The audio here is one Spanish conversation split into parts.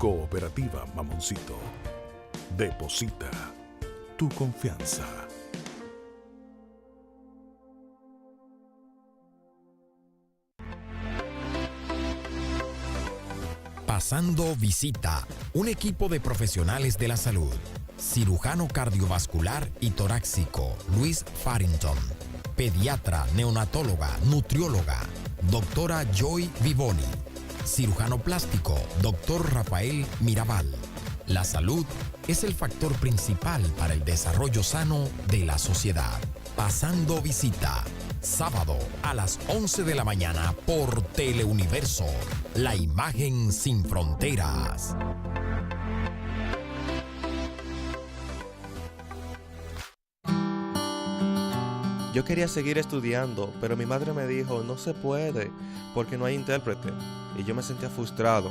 Cooperativa Mamoncito. Deposita tu confianza. Pasando Visita, un equipo de profesionales de la salud. Cirujano cardiovascular y torácico, Luis Farrington. Pediatra, neonatóloga, nutrióloga, doctora Joy Vivoni. Cirujano plástico, doctor Rafael Mirabal. La salud es el factor principal para el desarrollo sano de la sociedad. Pasando Visita, sábado a las 11 de la mañana por Teleuniverso, la imagen sin fronteras. Yo quería seguir estudiando, pero mi madre me dijo, no se puede, porque no hay intérprete. Y yo me sentía frustrado.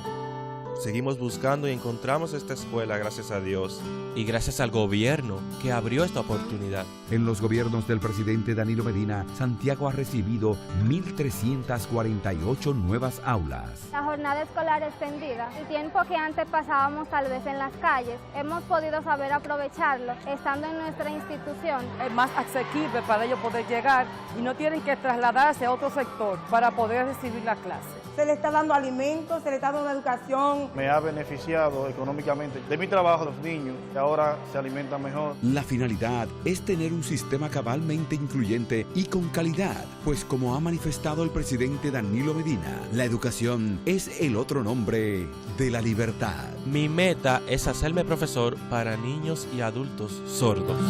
Seguimos buscando y encontramos esta escuela, gracias a Dios. Y gracias al gobierno, que abrió esta oportunidad. En los gobiernos del presidente Danilo Medina, Santiago ha recibido 1.348 nuevas aulas. La jornada escolar extendida, el tiempo que antes pasábamos tal vez en las calles, hemos podido saber aprovecharlo estando en nuestra institución. Es más asequible para ellos poder llegar y no tienen que trasladarse a otro sector para poder recibir la clase. Se le está dando alimentos, se le está dando educación. Me ha beneficiado económicamente de mi trabajo, los niños, que ahora se alimentan mejor. La finalidad es tener un sistema cabalmente incluyente y con calidad, pues como ha manifestado el presidente Danilo Medina, la educación es el otro nombre de la libertad. Mi meta es hacerme profesor para niños y adultos sordos.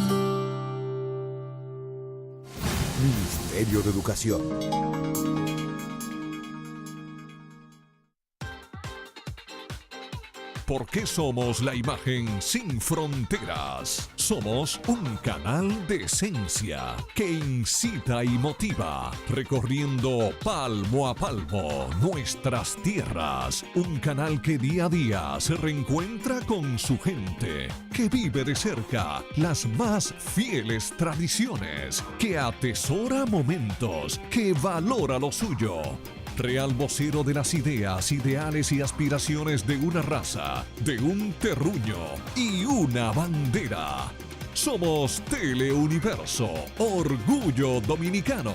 Ministerio de Educación. Porque somos la imagen sin fronteras. Somos un canal de esencia que incita y motiva, recorriendo palmo a palmo nuestras tierras. Un canal que día a día se reencuentra con su gente, que vive de cerca las más fieles tradiciones, que atesora momentos, que valora lo suyo. Real vocero de las ideas, ideales y aspiraciones de una raza, de un terruño y una bandera. Somos Teleuniverso, orgullo dominicano.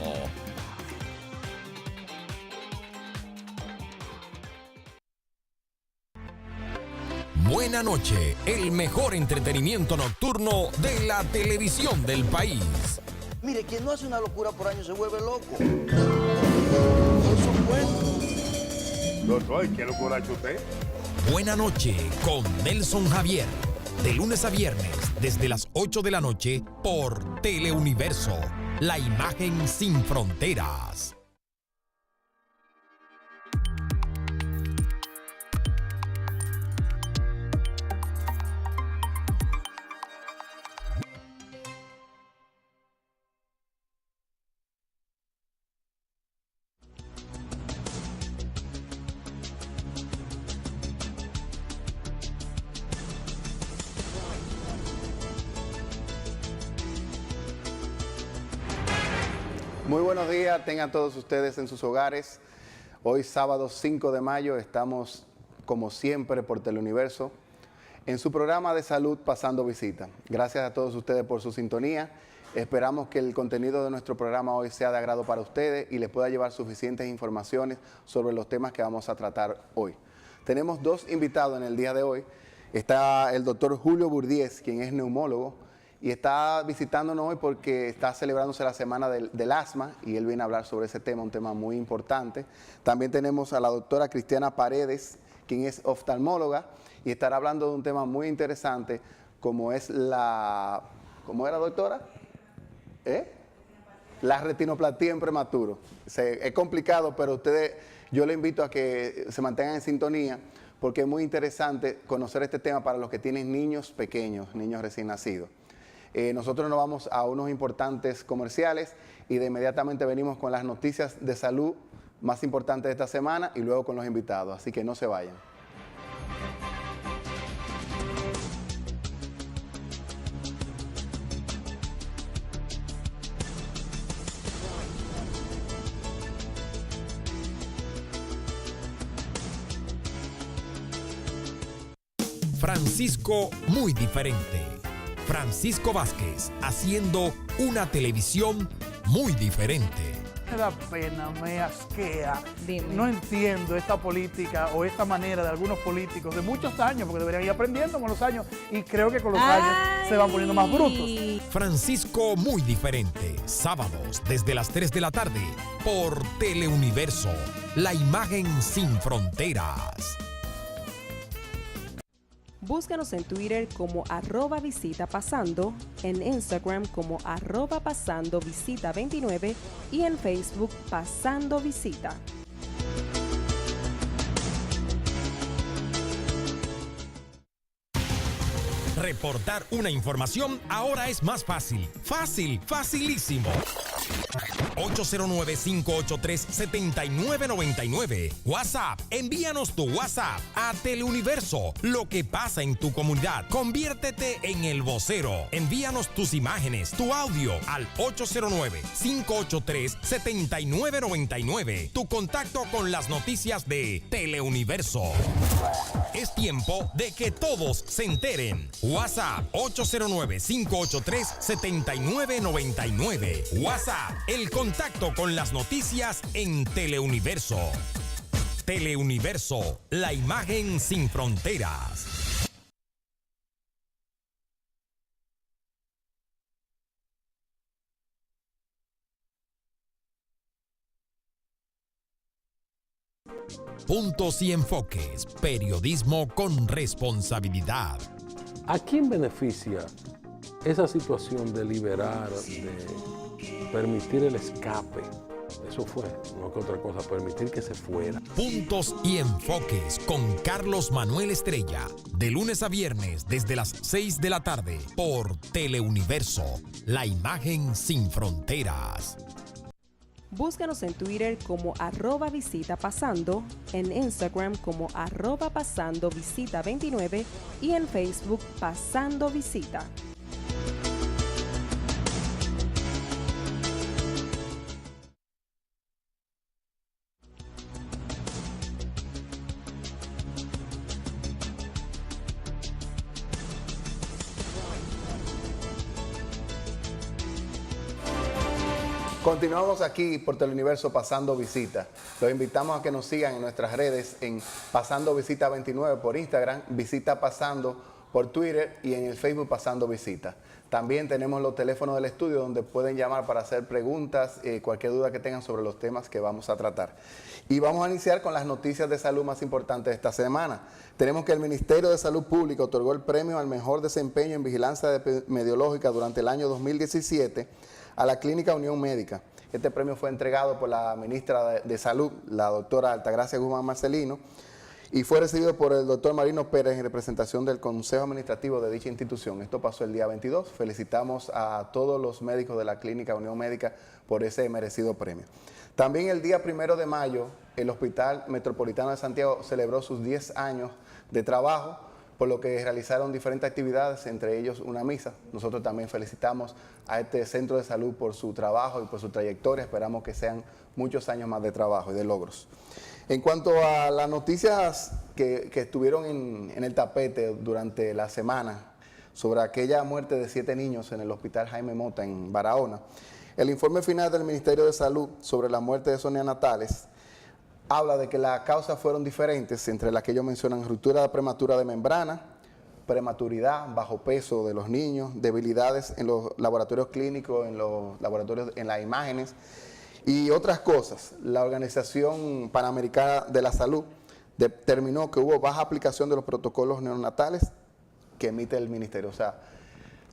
Buena noche, el mejor entretenimiento nocturno de la televisión del país. Mire, quien no hace una locura por año se vuelve loco. No, ¿qué locura ha hecho usted? Buena noche con Nelson Javier. De lunes a viernes, desde las 8 de la noche, por Teleuniverso, la imagen sin fronteras. Muy buenos días, tengan todos ustedes en sus hogares. Hoy sábado 5 de mayo estamos como siempre por Teleuniverso en su programa de salud Pasando Visita. Gracias a todos ustedes por su sintonía. Esperamos que el contenido de nuestro programa hoy sea de agrado para ustedes y les pueda llevar suficientes informaciones sobre los temas que vamos a tratar hoy. Tenemos dos invitados en el día de hoy. Está el doctor Julio Burdiez, quien es neumólogo, y está visitándonos hoy porque está celebrándose la semana del asma y él viene a hablar sobre ese tema, un tema muy importante. También tenemos a la doctora Cristiana Paredes, quien es oftalmóloga y estará hablando de un tema muy interesante como es la... ¿Cómo era, doctora? La retinoplastia en prematuro. Es complicado, pero yo le invito a que se mantengan en sintonía porque es muy interesante conocer este tema para los que tienen niños pequeños, niños recién nacidos. Nosotros nos vamos a unos importantes comerciales y de inmediatamente venimos con las noticias de salud más importantes de esta semana y luego con los invitados, así que no se vayan. Francisco muy diferente. Francisco Vázquez haciendo una televisión muy diferente. Me da pena, me asquea. Dime. No entiendo esta política o esta manera de algunos políticos de muchos años, porque deberían ir aprendiendo con los años y creo que con los años se van poniendo más brutos. Francisco muy diferente, sábados desde las 3 de la tarde por Teleuniverso, la imagen sin fronteras. Búscanos en Twitter como @visitapasando, en Instagram como @pasandovisita29 y en Facebook Pasando Visita. Reportar una información ahora es más fácil. Fácil, facilísimo. 809-583-7999. WhatsApp. Envíanos tu WhatsApp a Teleuniverso. Lo que pasa en tu comunidad. Conviértete en el vocero. Envíanos tus imágenes, tu audio al 809-583-7999. Tu contacto con las noticias de Teleuniverso. Es tiempo de que todos se enteren. WhatsApp 809-583-7999. WhatsApp, el contacto con las noticias en Teleuniverso. Teleuniverso, la imagen sin fronteras. Puntos y enfoques, periodismo con responsabilidad. ¿A quién beneficia esa situación de liberar, de permitir el escape? Eso fue, no que otra cosa, permitir que se fuera. Puntos y enfoques con Carlos Manuel Estrella, de lunes a viernes desde las 6 de la tarde por Teleuniverso, la imagen sin fronteras. Búscanos en Twitter como @visitapasando, en Instagram como @pasandovisita29 y en Facebook Pasando Visita. Continuamos aquí por Teleuniverso Pasando Visita. Los invitamos a que nos sigan en nuestras redes en Pasando Visita 29 por Instagram, Visita Pasando por Twitter y en el Facebook Pasando Visita. También tenemos los teléfonos del estudio donde pueden llamar para hacer preguntas, cualquier duda que tengan sobre los temas que vamos a tratar. Y vamos a iniciar con las noticias de salud más importantes de esta semana. Tenemos que el Ministerio de Salud Pública otorgó el premio al mejor desempeño en vigilancia epidemiológica durante el año 2017 a la Clínica Unión Médica. Este premio fue entregado por la ministra de Salud, la doctora Altagracia Guzmán Marcelino, y fue recibido por el doctor Marino Pérez en representación del Consejo Administrativo de dicha institución. Esto pasó el día 22. Felicitamos a todos los médicos de la Clínica Unión Médica por ese merecido premio. También el día 1 de mayo, el Hospital Metropolitano de Santiago celebró sus 10 años de trabajo, por lo que realizaron diferentes actividades, entre ellos una misa. Nosotros también felicitamos a este centro de salud por su trabajo y por su trayectoria. Esperamos que sean muchos años más de trabajo y de logros. En cuanto a las noticias que estuvieron en el tapete durante la semana sobre aquella muerte de 7 niños en el Hospital Jaime Mota en Barahona, el informe final del Ministerio de Salud sobre la muerte de esos neonatales habla de que las causas fueron diferentes, entre las que ellos mencionan ruptura prematura de membrana, prematuridad, bajo peso de los niños, debilidades en los laboratorios clínicos, en los laboratorios, en las imágenes y otras cosas. La Organización Panamericana de la Salud determinó que hubo baja aplicación de los protocolos neonatales que emite el ministerio. O sea,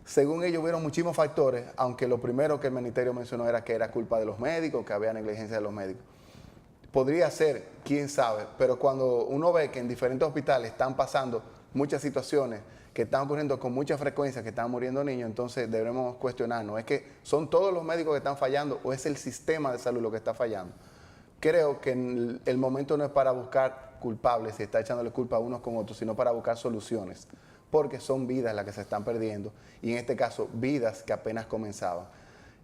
según ellos hubieron muchísimos factores, aunque lo primero que el ministerio mencionó era que era culpa de los médicos, que había negligencia de los médicos. Podría ser, quién sabe, pero cuando uno ve que en diferentes hospitales están pasando muchas situaciones que están ocurriendo con mucha frecuencia, que están muriendo niños, entonces debemos cuestionarnos, ¿es que son todos los médicos que están fallando o es el sistema de salud lo que está fallando? Creo que el momento no es para buscar culpables y estar echándole culpa a unos con otros, sino para buscar soluciones, porque son vidas las que se están perdiendo y en este caso vidas que apenas comenzaban.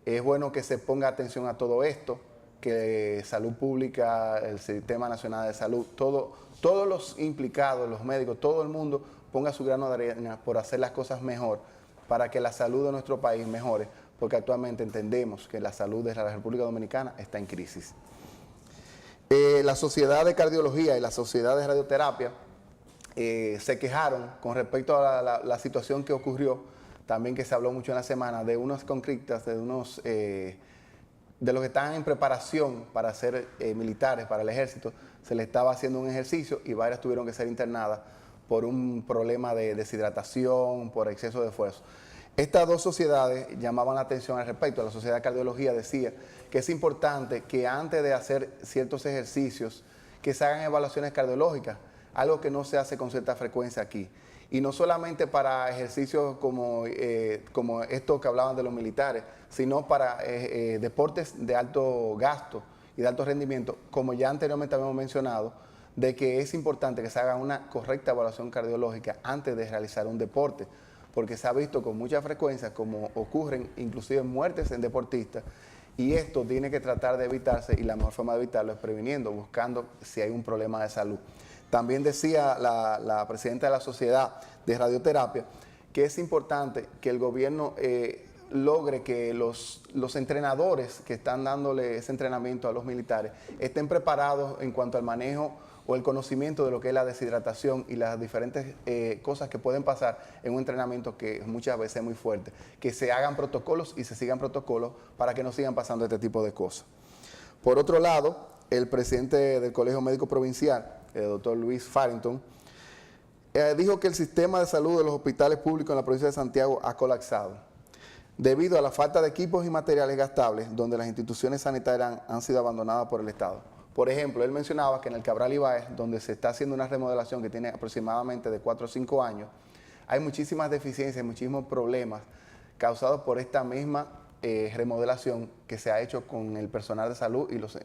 Es bueno que se ponga atención a todo esto, que Salud Pública, el Sistema Nacional de Salud, todos los implicados, los médicos, todo el mundo ponga su grano de arena por hacer las cosas mejor, para que la salud de nuestro país mejore, porque actualmente entendemos que la salud de la República Dominicana está en crisis. La Sociedad de Cardiología y la Sociedad de Radioterapia se quejaron con respecto a la situación que ocurrió, también que se habló mucho en la semana, de unos concretas, de los que están en preparación para ser militares, para el ejército. Se les estaba haciendo un ejercicio y varias tuvieron que ser internadas por un problema de deshidratación, por exceso de esfuerzo. Estas dos sociedades llamaban la atención al respecto. La Sociedad de Cardiología decía que es importante que antes de hacer ciertos ejercicios, que se hagan evaluaciones cardiológicas, algo que no se hace con cierta frecuencia aquí. Y no solamente para ejercicios como estos que hablaban de los militares, sino para deportes de alto gasto y de alto rendimiento, como ya anteriormente habíamos mencionado, de que es importante que se haga una correcta evaluación cardiológica antes de realizar un deporte, porque se ha visto con mucha frecuencia como ocurren inclusive muertes en deportistas, y esto tiene que tratar de evitarse, y la mejor forma de evitarlo es previniendo, buscando si hay un problema de salud. También decía la presidenta de la Sociedad de Radioterapia que es importante que el gobierno logre que los entrenadores que están dándole ese entrenamiento a los militares estén preparados en cuanto al manejo o el conocimiento de lo que es la deshidratación y las diferentes cosas que pueden pasar en un entrenamiento que muchas veces es muy fuerte. Que se hagan protocolos y se sigan protocolos para que no sigan pasando este tipo de cosas. Por otro lado, el presidente del Colegio Médico Provincial, el doctor Luis Farrington, dijo que el sistema de salud de los hospitales públicos en la provincia de Santiago ha colapsado debido a la falta de equipos y materiales gastables, donde las instituciones sanitarias han sido abandonadas por el Estado. Por ejemplo, él mencionaba que en el Cabral Ibáez, donde se está haciendo una remodelación que tiene aproximadamente de 4 o 5 años, hay muchísimas deficiencias, muchísimos problemas causados por esta misma remodelación que se ha hecho con el personal de salud y los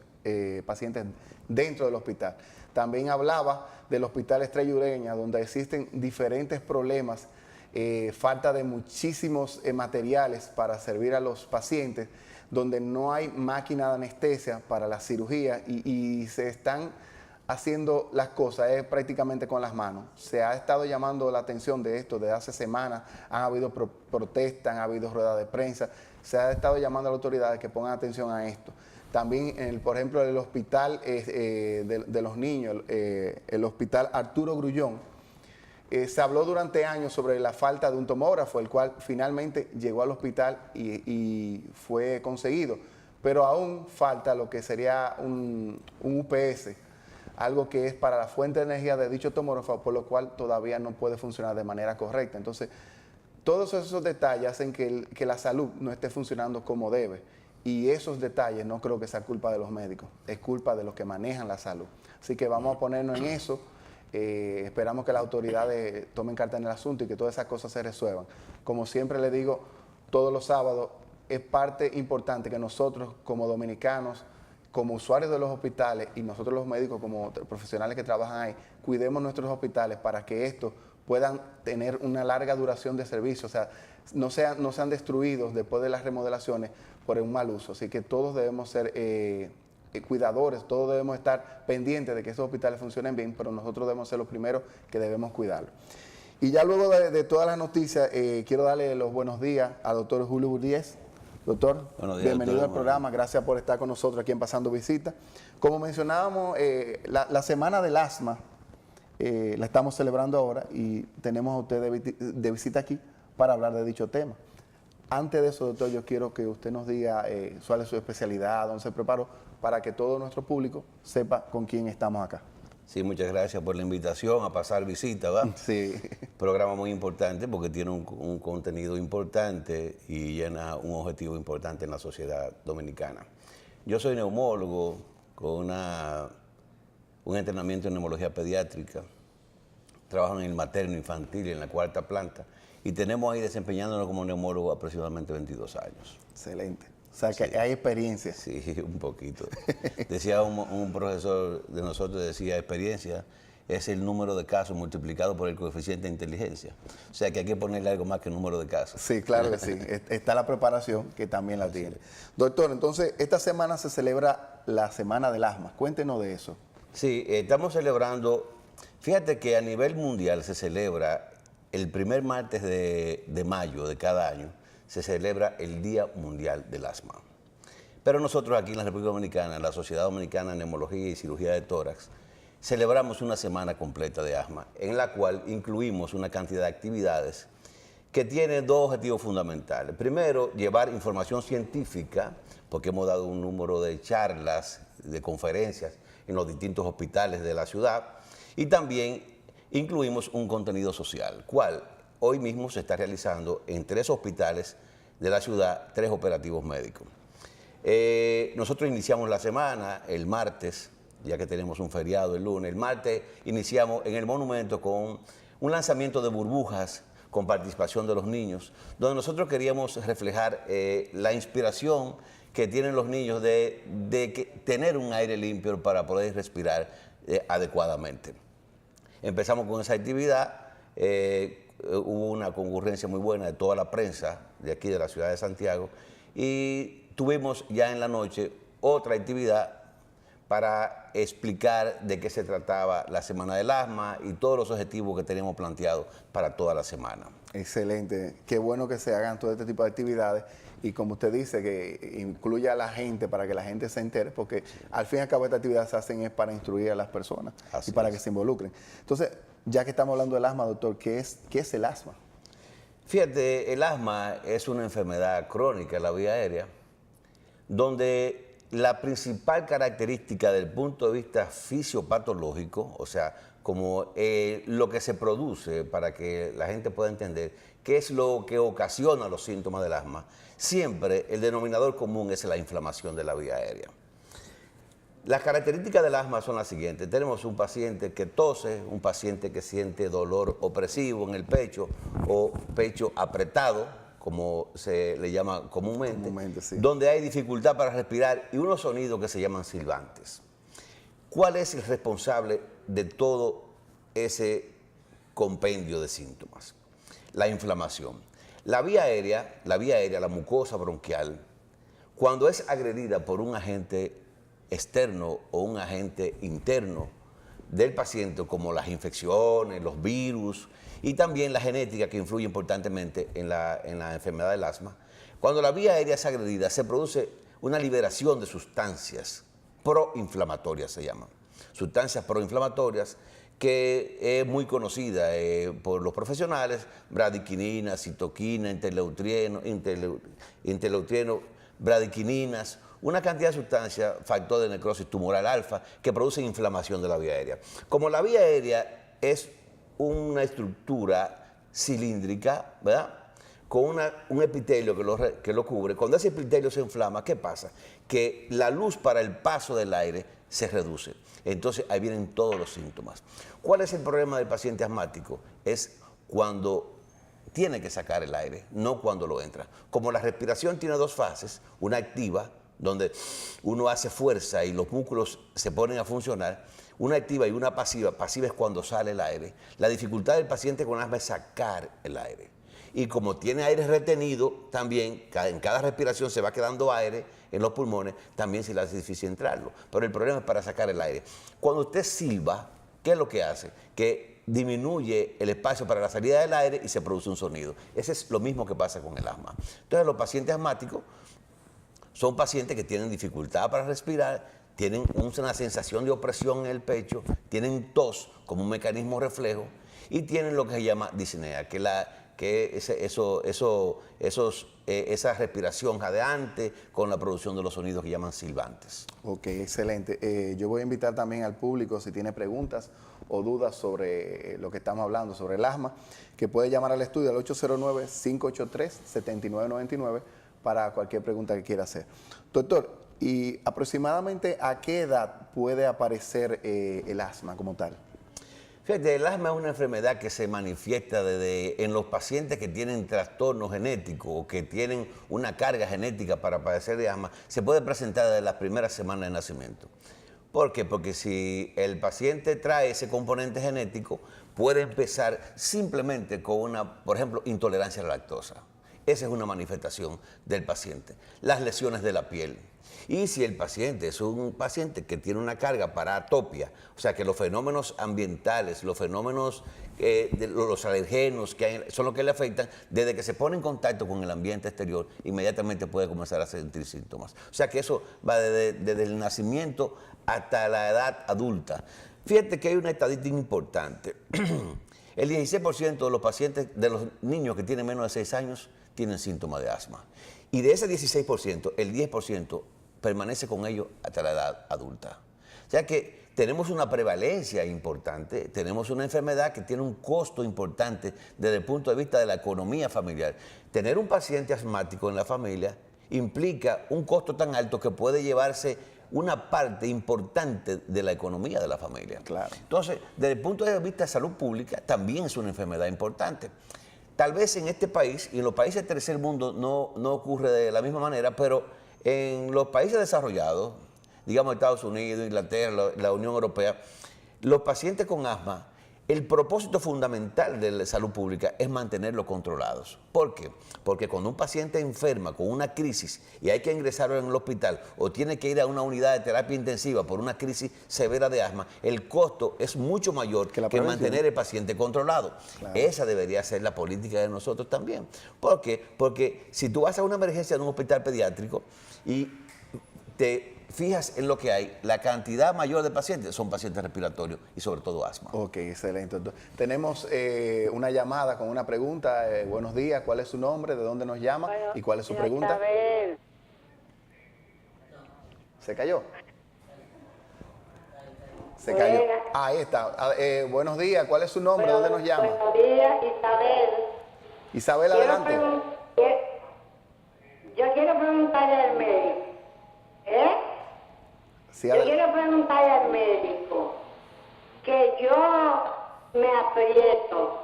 pacientes dentro del hospital. También hablaba del Hospital Estrella Ureña, donde existen diferentes problemas, falta de muchísimos materiales para servir a los pacientes, donde no hay máquina de anestesia para la cirugía y se están haciendo las cosas prácticamente con las manos. Se ha estado llamando la atención de esto desde hace semanas, han habido protestas, han habido ruedas de prensa, se ha estado llamando a las autoridades que pongan atención a esto. También, por ejemplo, el hospital de los niños, el hospital Arturo Grullón, se habló durante años sobre la falta de un tomógrafo, el cual finalmente llegó al hospital y fue conseguido. Pero aún falta lo que sería un UPS, algo que es para la fuente de energía de dicho tomógrafo, por lo cual todavía no puede funcionar de manera correcta. Entonces, todos esos detalles hacen que la salud no esté funcionando como debe. Y esos detalles no creo que sea culpa de los médicos, es culpa de los que manejan la salud. Así que vamos a ponernos en eso. Esperamos que las autoridades tomen carta en el asunto y que todas esas cosas se resuelvan. Como siempre le digo, todos los sábados es parte importante que nosotros como dominicanos, como usuarios de los hospitales y nosotros los médicos como profesionales que trabajan ahí, cuidemos nuestros hospitales para que estos puedan tener una larga duración de servicio, o sea, no sean destruidos después de las remodelaciones por un mal uso. Así que todos debemos ser cuidadores, todos debemos estar pendientes de que esos hospitales funcionen bien, pero nosotros debemos ser los primeros que debemos cuidarlos. Y ya luego de todas las noticias, quiero darle los buenos días al doctor Julio Burdiez. Doctor, bienvenido al programa, gracias por estar con nosotros aquí en Pasando Visita. Como mencionábamos, la Semana del Asma la estamos celebrando ahora y tenemos a usted de visita aquí para hablar de dicho tema. Antes de eso, doctor, yo quiero que usted nos diga cuál es su especialidad, dónde se preparó, para que todo nuestro público sepa con quién estamos acá. Sí, muchas gracias por la invitación a pasar visita, ¿verdad? Sí. Programa muy importante porque tiene un contenido importante y llena un objetivo importante en la sociedad dominicana. Yo soy neumólogo con un entrenamiento en neumología pediátrica. Trabajo en el materno infantil en la 4ª planta y tenemos ahí desempeñándonos como neumólogo aproximadamente 22 años. Excelente. O sea, que hay experiencia. Sí, un poquito. Decía un profesor de nosotros, decía, experiencia es el número de casos multiplicado por el coeficiente de inteligencia. O sea, que hay que ponerle algo más que el número de casos. Sí, claro que sí. Está la preparación, que también la tiene. Doctor, entonces, esta semana se celebra la Semana del Asma. Cuéntenos de eso. Sí, estamos celebrando, fíjate que a nivel mundial se celebra el primer martes de mayo de cada año, se celebra el Día Mundial del Asma. Pero nosotros aquí en la República Dominicana, en la Sociedad Dominicana de Neumología y Cirugía de Tórax, celebramos una semana completa de asma, en la cual incluimos una cantidad de actividades que tienen dos objetivos fundamentales. Primero, llevar información científica, porque hemos dado un número de charlas, de conferencias en los distintos hospitales de la ciudad, y también incluimos un contenido social, cual hoy mismo se está realizando en 3 hospitales de la ciudad, 3 operativos médicos. Nosotros iniciamos la semana el martes, ya que tenemos un feriado el lunes. El martes iniciamos en el monumento con un lanzamiento de burbujas con participación de los niños, donde nosotros queríamos reflejar la inspiración que tienen los niños de tener un aire limpio para poder respirar adecuadamente. Empezamos con esa actividad, hubo una concurrencia muy buena de toda la prensa de aquí de la ciudad de Santiago y tuvimos ya en la noche otra actividad para explicar de qué se trataba la Semana del Asma y todos los objetivos que tenemos planteados para toda la semana. Excelente, qué bueno que se hagan todo este tipo de actividades y como usted dice, que incluya a la gente para que la gente se entere, porque al fin y al cabo estas actividades se hacen es para instruir a las personas y para que se involucren. Entonces, ya que estamos hablando del asma, doctor, ¿qué es el asma? Fíjate, el asma es una enfermedad crónica en la vía aérea, donde la principal característica del punto de vista fisiopatológico, o sea, como lo que se produce para que la gente pueda entender qué es lo que ocasiona los síntomas del asma, siempre el denominador común es la inflamación de la vía aérea. Las características del asma son las siguientes. Tenemos un paciente que tose, un paciente que siente dolor opresivo en el pecho o pecho apretado, como se le llama comúnmente, sí, donde hay dificultad para respirar y unos sonidos que se llaman silbantes. ¿Cuál es el responsable de todo ese compendio de síntomas? La inflamación. La vía aérea, la mucosa bronquial, cuando es agredida por un agente externo o un agente interno del paciente, como las infecciones, los virus y también la genética que influye importantemente en la enfermedad del asma, cuando la vía aérea es agredida se produce una liberación de sustancias proinflamatorias, se llaman. Sustancias proinflamatorias que es muy conocida por los profesionales, bradiquinina, citoquina, interleutrieno, bradiquininas, una cantidad de sustancias, factor de necrosis tumoral alfa, que producen inflamación de la vía aérea. Como la vía aérea es una estructura cilíndrica, ¿verdad?, con un epitelio que lo cubre, cuando ese epitelio se inflama, ¿qué pasa? Que la luz para el paso del aire se reduce. Entonces ahí vienen todos los síntomas. ¿Cuál es el problema del paciente asmático? Es cuando tiene que sacar el aire, no cuando lo entra. Como la respiración tiene 2 fases, una activa, donde uno hace fuerza y los músculos se ponen a funcionar, una activa y una pasiva. Pasiva es cuando sale el aire. La dificultad del paciente con asma es sacar el aire. Y como tiene aire retenido, también en cada respiración se va quedando aire en los pulmones, también se le hace difícil entrarlo. Pero el problema es para sacar el aire. Cuando usted silba, ¿qué es lo que hace? Que disminuye el espacio para la salida del aire y se produce un sonido. Ese es lo mismo que pasa con el asma. Entonces los pacientes asmáticos son pacientes que tienen dificultad para respirar, tienen una sensación de opresión en el pecho, tienen tos como un mecanismo reflejo y tienen lo que se llama disnea, esa respiración jadeante con la producción de los sonidos que llaman silbantes. Ok, excelente. Yo voy a invitar también al público, si tiene preguntas o dudas sobre lo que estamos hablando, sobre el asma, que puede llamar al estudio al 809-583-7999 para cualquier pregunta que quiera hacer. Doctor, ¿y aproximadamente a qué edad puede aparecer el asma como tal? Fíjate, el asma es una enfermedad que se manifiesta en los pacientes que tienen trastorno genético o que tienen una carga genética para padecer de asma, se puede presentar desde las primeras semanas de nacimiento. ¿Por qué? Porque si el paciente trae ese componente genético, puede empezar simplemente con una, por ejemplo, intolerancia a la lactosa. esa es una manifestación del paciente. Las lesiones de la piel. Y si el paciente es un paciente que tiene una carga para atopia, o sea que los fenómenos ambientales, los fenómenos de los alergenos son los que le afectan, desde que se pone en contacto con el ambiente exterior, inmediatamente puede comenzar a sentir síntomas. O sea que eso va desde el nacimiento hasta la edad adulta. Fíjate que hay una estadística importante. El 16% de los pacientes, de los niños que tienen menos de 6 años, tienen síntomas de asma. Y de ese 16%, el 10% permanece con ellos hasta la edad adulta. O sea que tenemos una prevalencia importante, tenemos una enfermedad que tiene un costo importante desde el punto de vista de la economía familiar. Tener un paciente asmático en la familia implica un costo tan alto que puede llevarse una parte importante de la economía de la familia. Claro. Entonces, desde el punto de vista de salud pública, también es una enfermedad importante. Tal vez en este país y en los países del tercer mundo no ocurre de la misma manera, pero en los países desarrollados, digamos Estados Unidos, Inglaterra, la Unión Europea, los pacientes con asma, el propósito fundamental de la salud pública es mantenerlos controlados. ¿Por qué? Porque cuando un paciente enferma con una crisis y hay que ingresarlo en el hospital o tiene que ir a una unidad de terapia intensiva por una crisis severa de asma, el costo es mucho mayor que mantener el paciente controlado. Claro. Esa debería ser la política de nosotros también. ¿Por qué? Porque si tú vas a una emergencia en un hospital pediátrico y te fijas en lo que hay, la cantidad mayor de pacientes son pacientes respiratorios y sobre todo asma. Ok, excelente. Entonces, tenemos una llamada con una pregunta. Buenos días, ¿cuál es su nombre? ¿De dónde nos llama? Bueno, ¿y cuál es su pregunta? Isabel. ¿Se cayó? Se cayó. Ahí está. Buenos días, ¿cuál es su nombre? ¿De dónde nos llama? Buenos días, Isabel. Isabel, adelante. Yo quiero preguntarle al médico. Sí, yo quiero preguntarle al médico que yo me aprieto,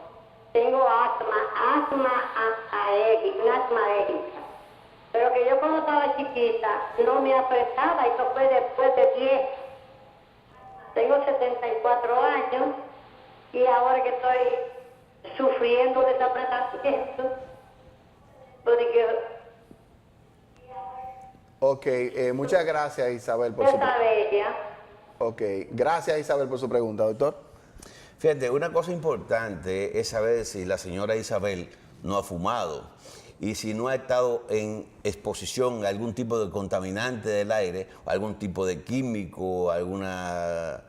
tengo asma alérgica, pero que yo cuando estaba chiquita no me apretaba, y eso fue después de 10. Tengo 74 años y ahora que estoy sufriendo de desapretamiento, porque Ok, muchas gracias Isabel por su pregunta. Ok, gracias Isabel por su pregunta, doctor. Fíjate, una cosa importante es saber si la señora Isabel no ha fumado y si no ha estado en exposición a algún tipo de contaminante del aire, o algún tipo de químico, alguna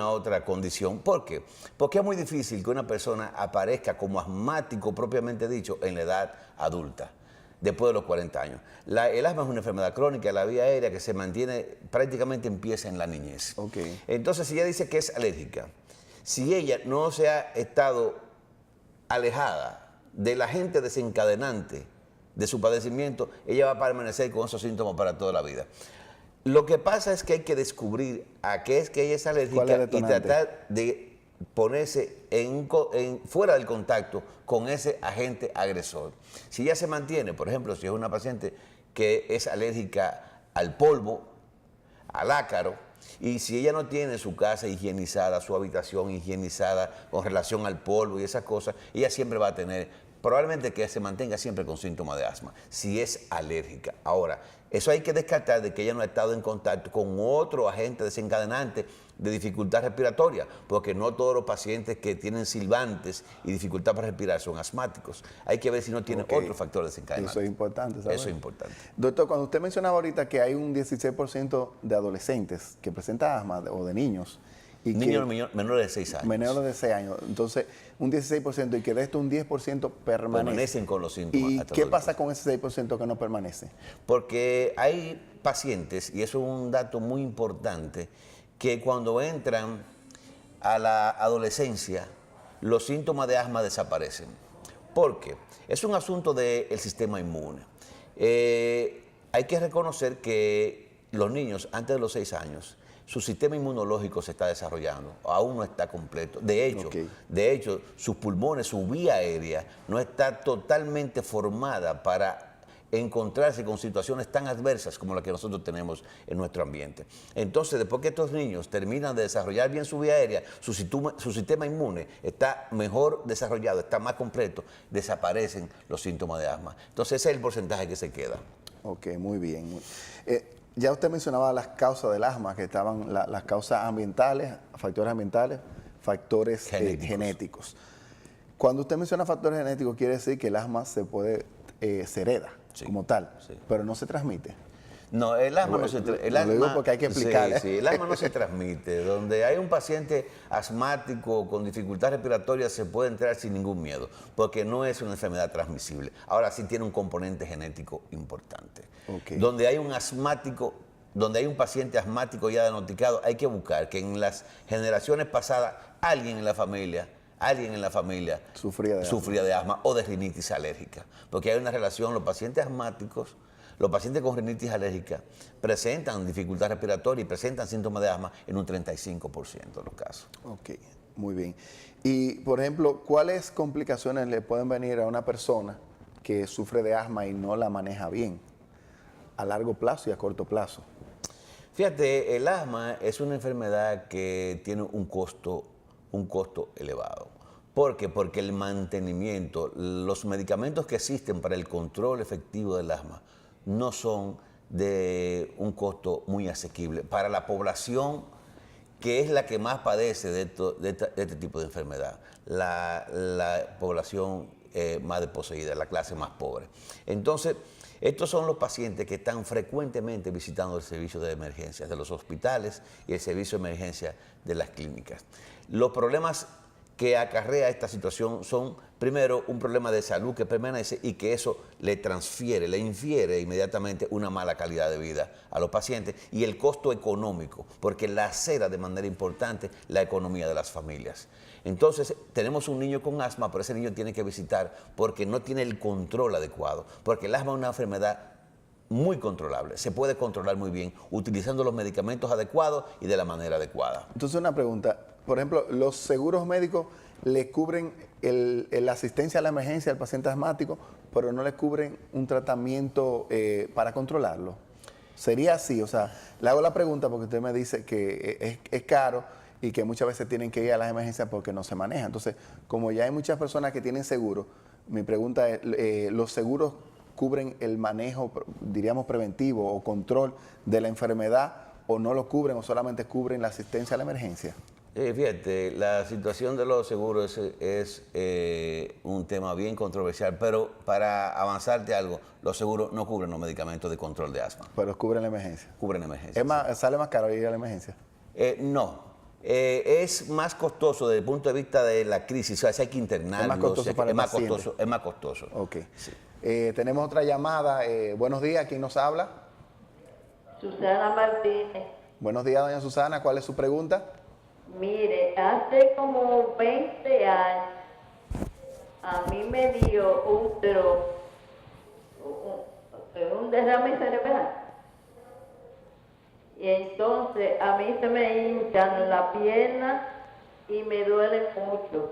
otra condición. ¿Por qué? Porque es muy difícil que una persona aparezca como asmático propiamente dicho en la edad adulta, después de los 40 años. El asma es una enfermedad crónica de la vía aérea que se mantiene, prácticamente empieza en la niñez. Okay. Entonces, si ella dice que es alérgica, si ella no se ha estado alejada del agente desencadenante de su padecimiento, ella va a permanecer con esos síntomas para toda la vida. Lo que pasa es que hay que descubrir a qué es que ella es alérgica y tratar de ponerse fuera del contacto con ese agente agresor. Si ella se mantiene, por ejemplo, si es una paciente que es alérgica al polvo, al ácaro, y si ella no tiene su casa higienizada, su habitación higienizada con relación al polvo y esas cosas, ella siempre va a tener, probablemente que se mantenga siempre con síntomas de asma, si es alérgica. Ahora, eso hay que descartar de que ella no ha estado en contacto con otro agente desencadenante de dificultad respiratoria, porque no todos los pacientes que tienen silbantes y dificultad para respirar son asmáticos. Hay que ver si no tiene otro factor desencadenante. Eso es importante, ¿sabes? Eso es importante. Doctor, cuando usted mencionaba ahorita que hay un 16% de adolescentes que presentan asma o de niños. Y niños menores de 6 años. Menores de 6 años. Entonces, un 16% y que de esto un 10% permanecen con los síntomas. ¿Y qué pasa con ese 6% que no permanece? Porque hay pacientes, y eso es un dato muy importante, que cuando entran a la adolescencia, los síntomas de asma desaparecen. ¿Por qué? Es un asunto del sistema inmune. Hay que reconocer que los niños, antes de los 6 años, su sistema inmunológico se está desarrollando, aún no está completo. De hecho, sus pulmones, su vía aérea, no está totalmente formada para encontrarse con situaciones tan adversas como las que nosotros tenemos en nuestro ambiente. Entonces, después que estos niños terminan de desarrollar bien su vía aérea, su sistema inmune está mejor desarrollado, está más completo, desaparecen los síntomas de asma. Entonces, ese es el porcentaje que se queda. Ok, muy bien. Ya usted mencionaba las causas del asma, que estaban las causas ambientales, factores genéticos. Cuando usted menciona factores genéticos, quiere decir que el asma se hereda como tal, pero no se transmite. No, el asma no se transmite. Lo digo porque hay que explicar. Sí, el asma no se transmite. Donde hay un paciente asmático con dificultad respiratoria se puede entrar sin ningún miedo, porque no es una enfermedad transmisible. Ahora sí tiene un componente genético importante. Donde hay un asmático, donde hay un paciente asmático ya diagnosticado, hay que buscar que en las generaciones pasadas alguien en la familia sufría de asma o de rinitis alérgica, porque hay una relación. Los pacientes asmáticos, los pacientes con rinitis alérgica presentan dificultad respiratoria y presentan síntomas de asma en un 35% de los casos. Ok, muy bien. Y, por ejemplo, ¿cuáles complicaciones le pueden venir a una persona que sufre de asma y no la maneja bien, a largo plazo y a corto plazo? Fíjate, el asma es una enfermedad que tiene un costo elevado. ¿Por qué? Porque el mantenimiento, los medicamentos que existen para el control efectivo del asma no son de un costo muy asequible para la población que es la que más padece de este tipo de enfermedad, la población más desposeída, la clase más pobre. Entonces, estos son los pacientes que están frecuentemente visitando el servicio de emergencias de los hospitales y el servicio de emergencia de las clínicas. Los problemas que acarrea esta situación son, primero, un problema de salud que permanece y que eso le infiere inmediatamente una mala calidad de vida a los pacientes, y el costo económico, porque lacera de manera importante la economía de las familias. Entonces, tenemos un niño con asma, pero ese niño tiene que visitar porque no tiene el control adecuado, porque el asma es una enfermedad muy controlable, se puede controlar muy bien utilizando los medicamentos adecuados y de la manera adecuada. Entonces, una pregunta. Por ejemplo, ¿los seguros médicos le cubren la asistencia a la emergencia al paciente asmático, pero no le cubren un tratamiento para controlarlo? ¿Sería así? O sea, le hago la pregunta porque usted me dice que es caro y que muchas veces tienen que ir a las emergencias porque no se maneja. Entonces, como ya hay muchas personas que tienen seguro, mi pregunta es, ¿los seguros cubren el manejo, diríamos, preventivo o control de la enfermedad, o no lo cubren o solamente cubren la asistencia a la emergencia? Fíjate, la situación de los seguros es un tema bien controversial, pero para avanzarte algo, los seguros no cubren los medicamentos de control de asma. Pero cubren la emergencia. Cubren la emergencia. ¿Sale más caro ir a la emergencia? No. Es más costoso desde el punto de vista de la crisis, o sea, hay que internarlo. Es más costoso para el paciente. Es más costoso. Ok. Sí. Tenemos otra llamada. Buenos días, ¿quién nos habla? Susana Martínez. Buenos días, doña Susana, ¿cuál es su pregunta? Mire, hace como 20 años a mí me dio un derrame cerebral. Y entonces a mí se me hinchan la pierna y me duele mucho.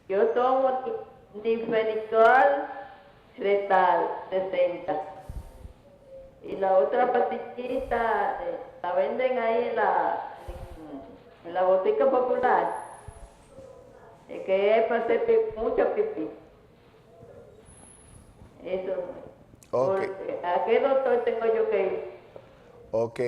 Yo tomo difeniqual retal 60. Y la otra pastillita la venden ahí en la botica popular, que es para hacer mucho pipí. Eso. Okay. ¿A qué doctor tengo yo que ir? Ok,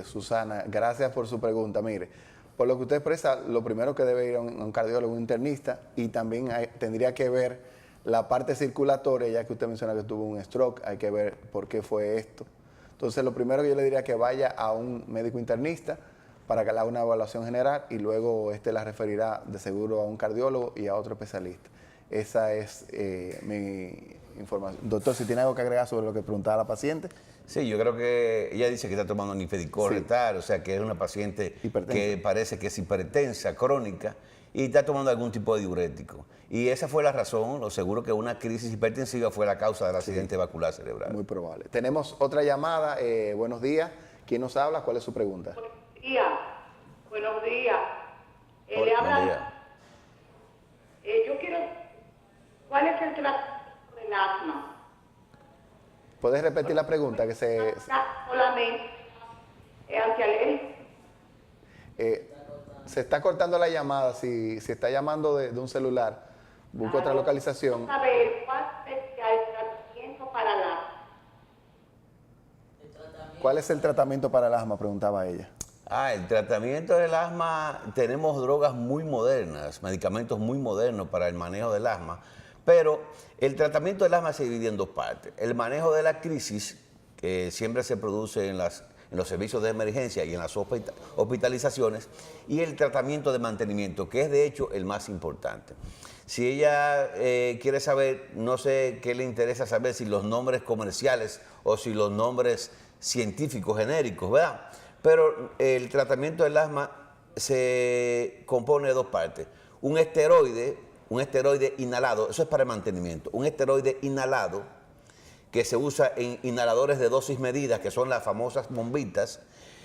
Susana, gracias por su pregunta. Mire, por lo que usted expresa, lo primero que debe ir a un cardiólogo, un internista, y también tendría que ver la parte circulatoria, ya que usted menciona que tuvo un stroke, hay que ver por qué fue esto. Entonces, lo primero que yo le diría que vaya a un médico internista para que le haga una evaluación general y luego la referirá de seguro a un cardiólogo y a otro especialista. Esa es mi información. Doctor, si tiene algo que agregar sobre lo que preguntaba la paciente. Sí, yo creo que ella dice que está tomando nifedicol retal, o sea que es una paciente que parece que es hipertensa, crónica, y está tomando algún tipo de diurético. Y esa fue la razón, lo seguro que una crisis hipertensiva fue la causa del accidente vascular cerebral. Muy probable. Tenemos otra llamada. Buenos días. ¿Quién nos habla? ¿Cuál es su pregunta? Buenos días. Le habla. Yo quiero... ¿Cuál es el tratamiento del ¿Puedes repetir la pregunta? Solamente antialérgico. Se está cortando la llamada. Si está llamando de un celular, busca otra localización. A ver, ¿cuál es el tratamiento para el asma? ¿Cuál es el tratamiento para el asma? Preguntaba ella. El tratamiento del asma, tenemos drogas muy modernas, medicamentos muy modernos para el manejo del asma, pero el tratamiento del asma se divide en dos partes. El manejo de la crisis, que siempre se produce en los servicios de emergencia y en las hospitalizaciones, y el tratamiento de mantenimiento, que es de hecho el más importante. Si ella quiere saber, no sé qué le interesa saber, si los nombres comerciales o si los nombres científicos genéricos, ¿verdad? Pero el tratamiento del asma se compone de dos partes. Un esteroide inhalado, eso es para el mantenimiento. Un esteroide inhalado que se usa en inhaladores de dosis medidas, que son las famosas bombitas.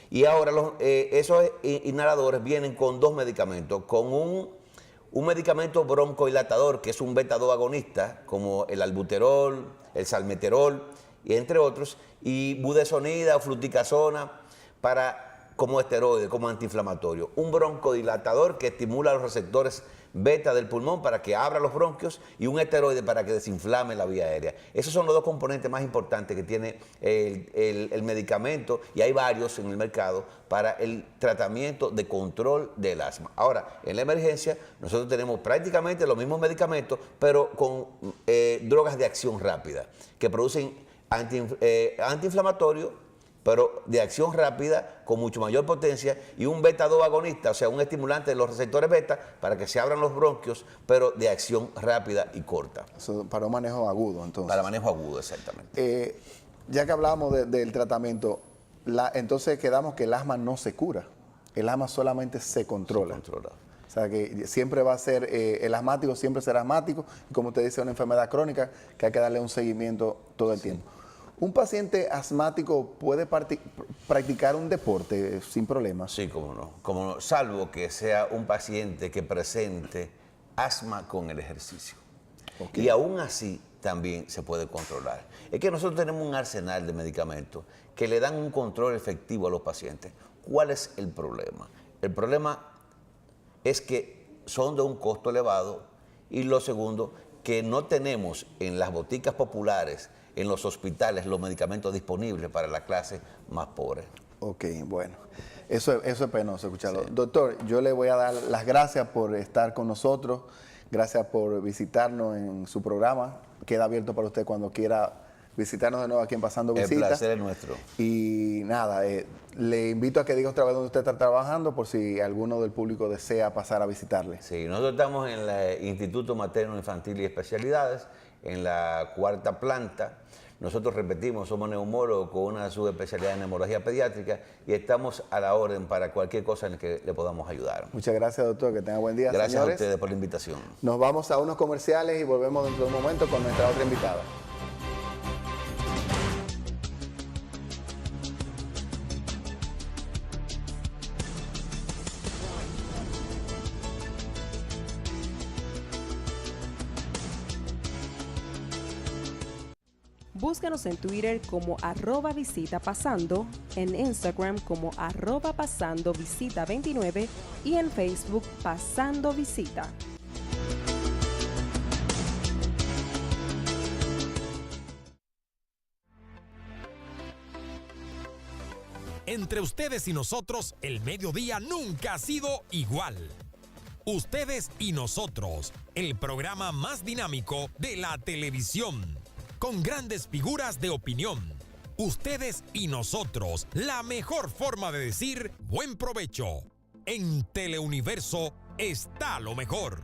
Y ahora esos inhaladores vienen con dos medicamentos, con un medicamento broncodilatador, que es un beta-2 agonista, como el albuterol, el salmeterol, y entre otros, y budesonida o fluticasona, como esteroide, como antiinflamatorio. Un broncodilatador que estimula los receptores beta del pulmón para que abra los bronquios, y un esteroide para que desinflame la vía aérea. Esos son los dos componentes más importantes que tiene el medicamento, y hay varios en el mercado para el tratamiento de control del asma. Ahora, en la emergencia, nosotros tenemos prácticamente los mismos medicamentos, pero con drogas de acción rápida, que producen antiinflamatorios, pero de acción rápida, con mucho mayor potencia, y un beta-2 agonista, o sea, un estimulante de los receptores beta para que se abran los bronquios, pero de acción rápida y corta. Eso para un manejo agudo, entonces. Para manejo agudo, exactamente. Ya que hablamos del tratamiento, entonces quedamos que el asma no se cura, el asma solamente se controla. O sea, que siempre va a ser, el asmático siempre será asmático, y como usted dice, una enfermedad crónica que hay que darle un seguimiento todo el tiempo. ¿Un paciente asmático puede practicar un deporte sin problemas? Sí, cómo no, salvo que sea un paciente que presente asma con el ejercicio. Okay. Y aún así también se puede controlar. Es que nosotros tenemos un arsenal de medicamentos que le dan un control efectivo a los pacientes. ¿Cuál es el problema? El problema es que son de un costo elevado, y lo segundo, que no tenemos en las boticas populares, en los hospitales, los medicamentos disponibles para la clase más pobre. Ok, bueno, eso es penoso escucharlo. Sí. Doctor, yo le voy a dar las gracias por estar con nosotros, gracias por visitarnos en su programa. Queda abierto para usted cuando quiera visitarnos de nuevo aquí en Pasando Visita. El placer es nuestro. Y nada, le invito a que diga otra vez dónde usted está trabajando, por si alguno del público desea pasar a visitarle. Sí, nosotros estamos en el Instituto Materno Infantil y Especialidades, en la 4ª planta. Nosotros repetimos, somos neumólogos con una subespecialidad en neumología pediátrica, y estamos a la orden para cualquier cosa en la que le podamos ayudar. Muchas gracias, doctor, que tenga buen día. Gracias, señores. a ustedes por la invitación. Nos vamos a unos comerciales y volvemos dentro de un momento con nuestra otra invitada. Búscanos en Twitter como @visitapasando, en Instagram como @pasandovisita29 y en Facebook Pasando Visita. Entre ustedes y nosotros, el mediodía nunca ha sido igual. Ustedes y nosotros, el programa más dinámico de la televisión, con grandes figuras de opinión. Ustedes y nosotros, la mejor forma de decir buen provecho. En Teleuniverso está lo mejor.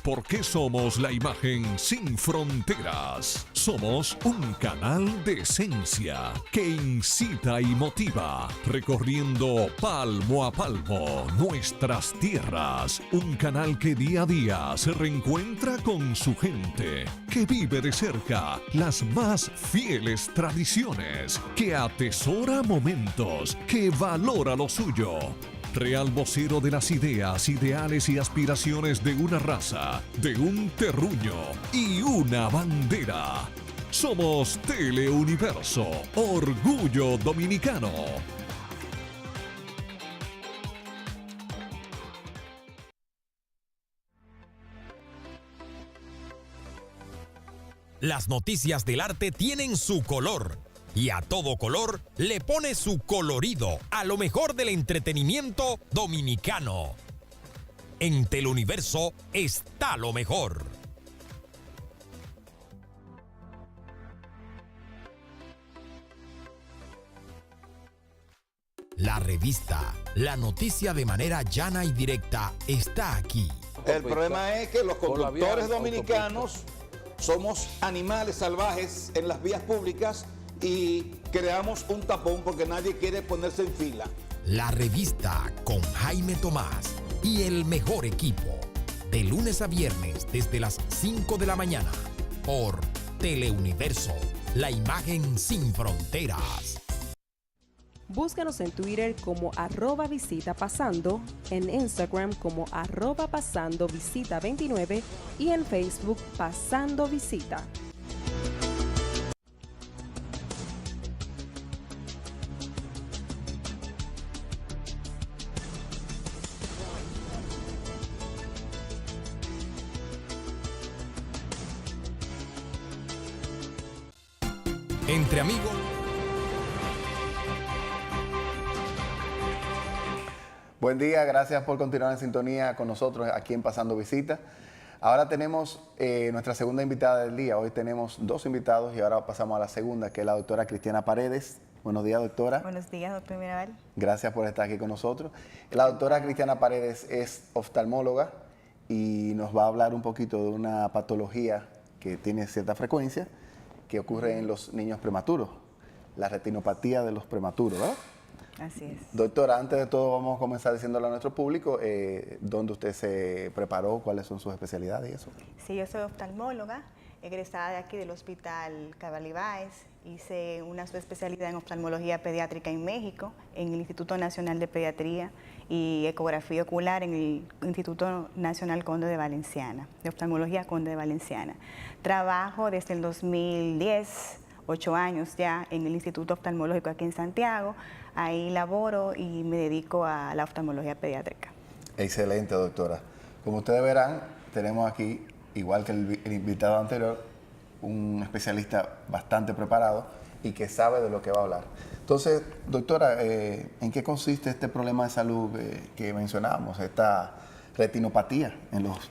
¿Por qué somos la imagen sin fronteras? Somos un canal de esencia que incita y motiva, recorriendo palmo a palmo nuestras tierras. Un canal que día a día se reencuentra con su gente, que vive de cerca las más fieles tradiciones, que atesora momentos, que valora lo suyo. real vocero de las ideas, ideales y aspiraciones de una raza, de un terruño y una bandera. Somos Teleuniverso, orgullo dominicano. Las noticias del arte tienen su color y a todo color le pone su colorido a lo mejor del entretenimiento dominicano. En Teleuniverso está lo mejor. La revista, la noticia de manera llana y directa está aquí. El problema es que los conductores dominicanos somos animales salvajes en las vías públicas y creamos un tapón porque nadie quiere ponerse en fila. La revista con Jaime Tomás y el mejor equipo. De lunes a viernes desde las 5 de la mañana por Teleuniverso, la imagen sin fronteras. Búscanos en Twitter como @visitapasando, en Instagram como @pasandovisita29 y en Facebook Pasando Visita. Entre amigos. Buen día, gracias por continuar en sintonía con nosotros aquí en Pasando Visita. Ahora tenemos nuestra segunda invitada del día. Hoy tenemos dos invitados y ahora pasamos a la segunda, que es la doctora Cristiana Paredes. Buenos días, doctora. Buenos días, doctor Mirabal. Gracias por estar aquí con nosotros. La doctora Cristiana Paredes es oftalmóloga y nos va a hablar un poquito de una patología que tiene cierta frecuencia que ocurre en los niños prematuros, la retinopatía de los prematuros, ¿verdad? Así es. Doctora, antes de todo vamos a comenzar diciéndole a nuestro público dónde usted se preparó, cuáles son sus especialidades y eso. Sí, yo soy oftalmóloga, egresada de aquí del Hospital Cabral Ibáez. Hice una subespecialidad en oftalmología pediátrica en México, en el Instituto Nacional de Pediatría y Ecografía Ocular en el Instituto Nacional Conde de Valenciana, de Oftalmología Conde de Valenciana. Trabajo desde el 2010, 8 años ya, en el Instituto Oftalmológico aquí en Santiago. Ahí laboro y me dedico a la oftalmología pediátrica. Excelente, doctora. Como ustedes verán, tenemos aquí, igual que el invitado anterior, un especialista bastante preparado y que sabe de lo que va a hablar. Entonces, doctora, ¿en qué consiste este problema de salud que mencionábamos, esta retinopatía en los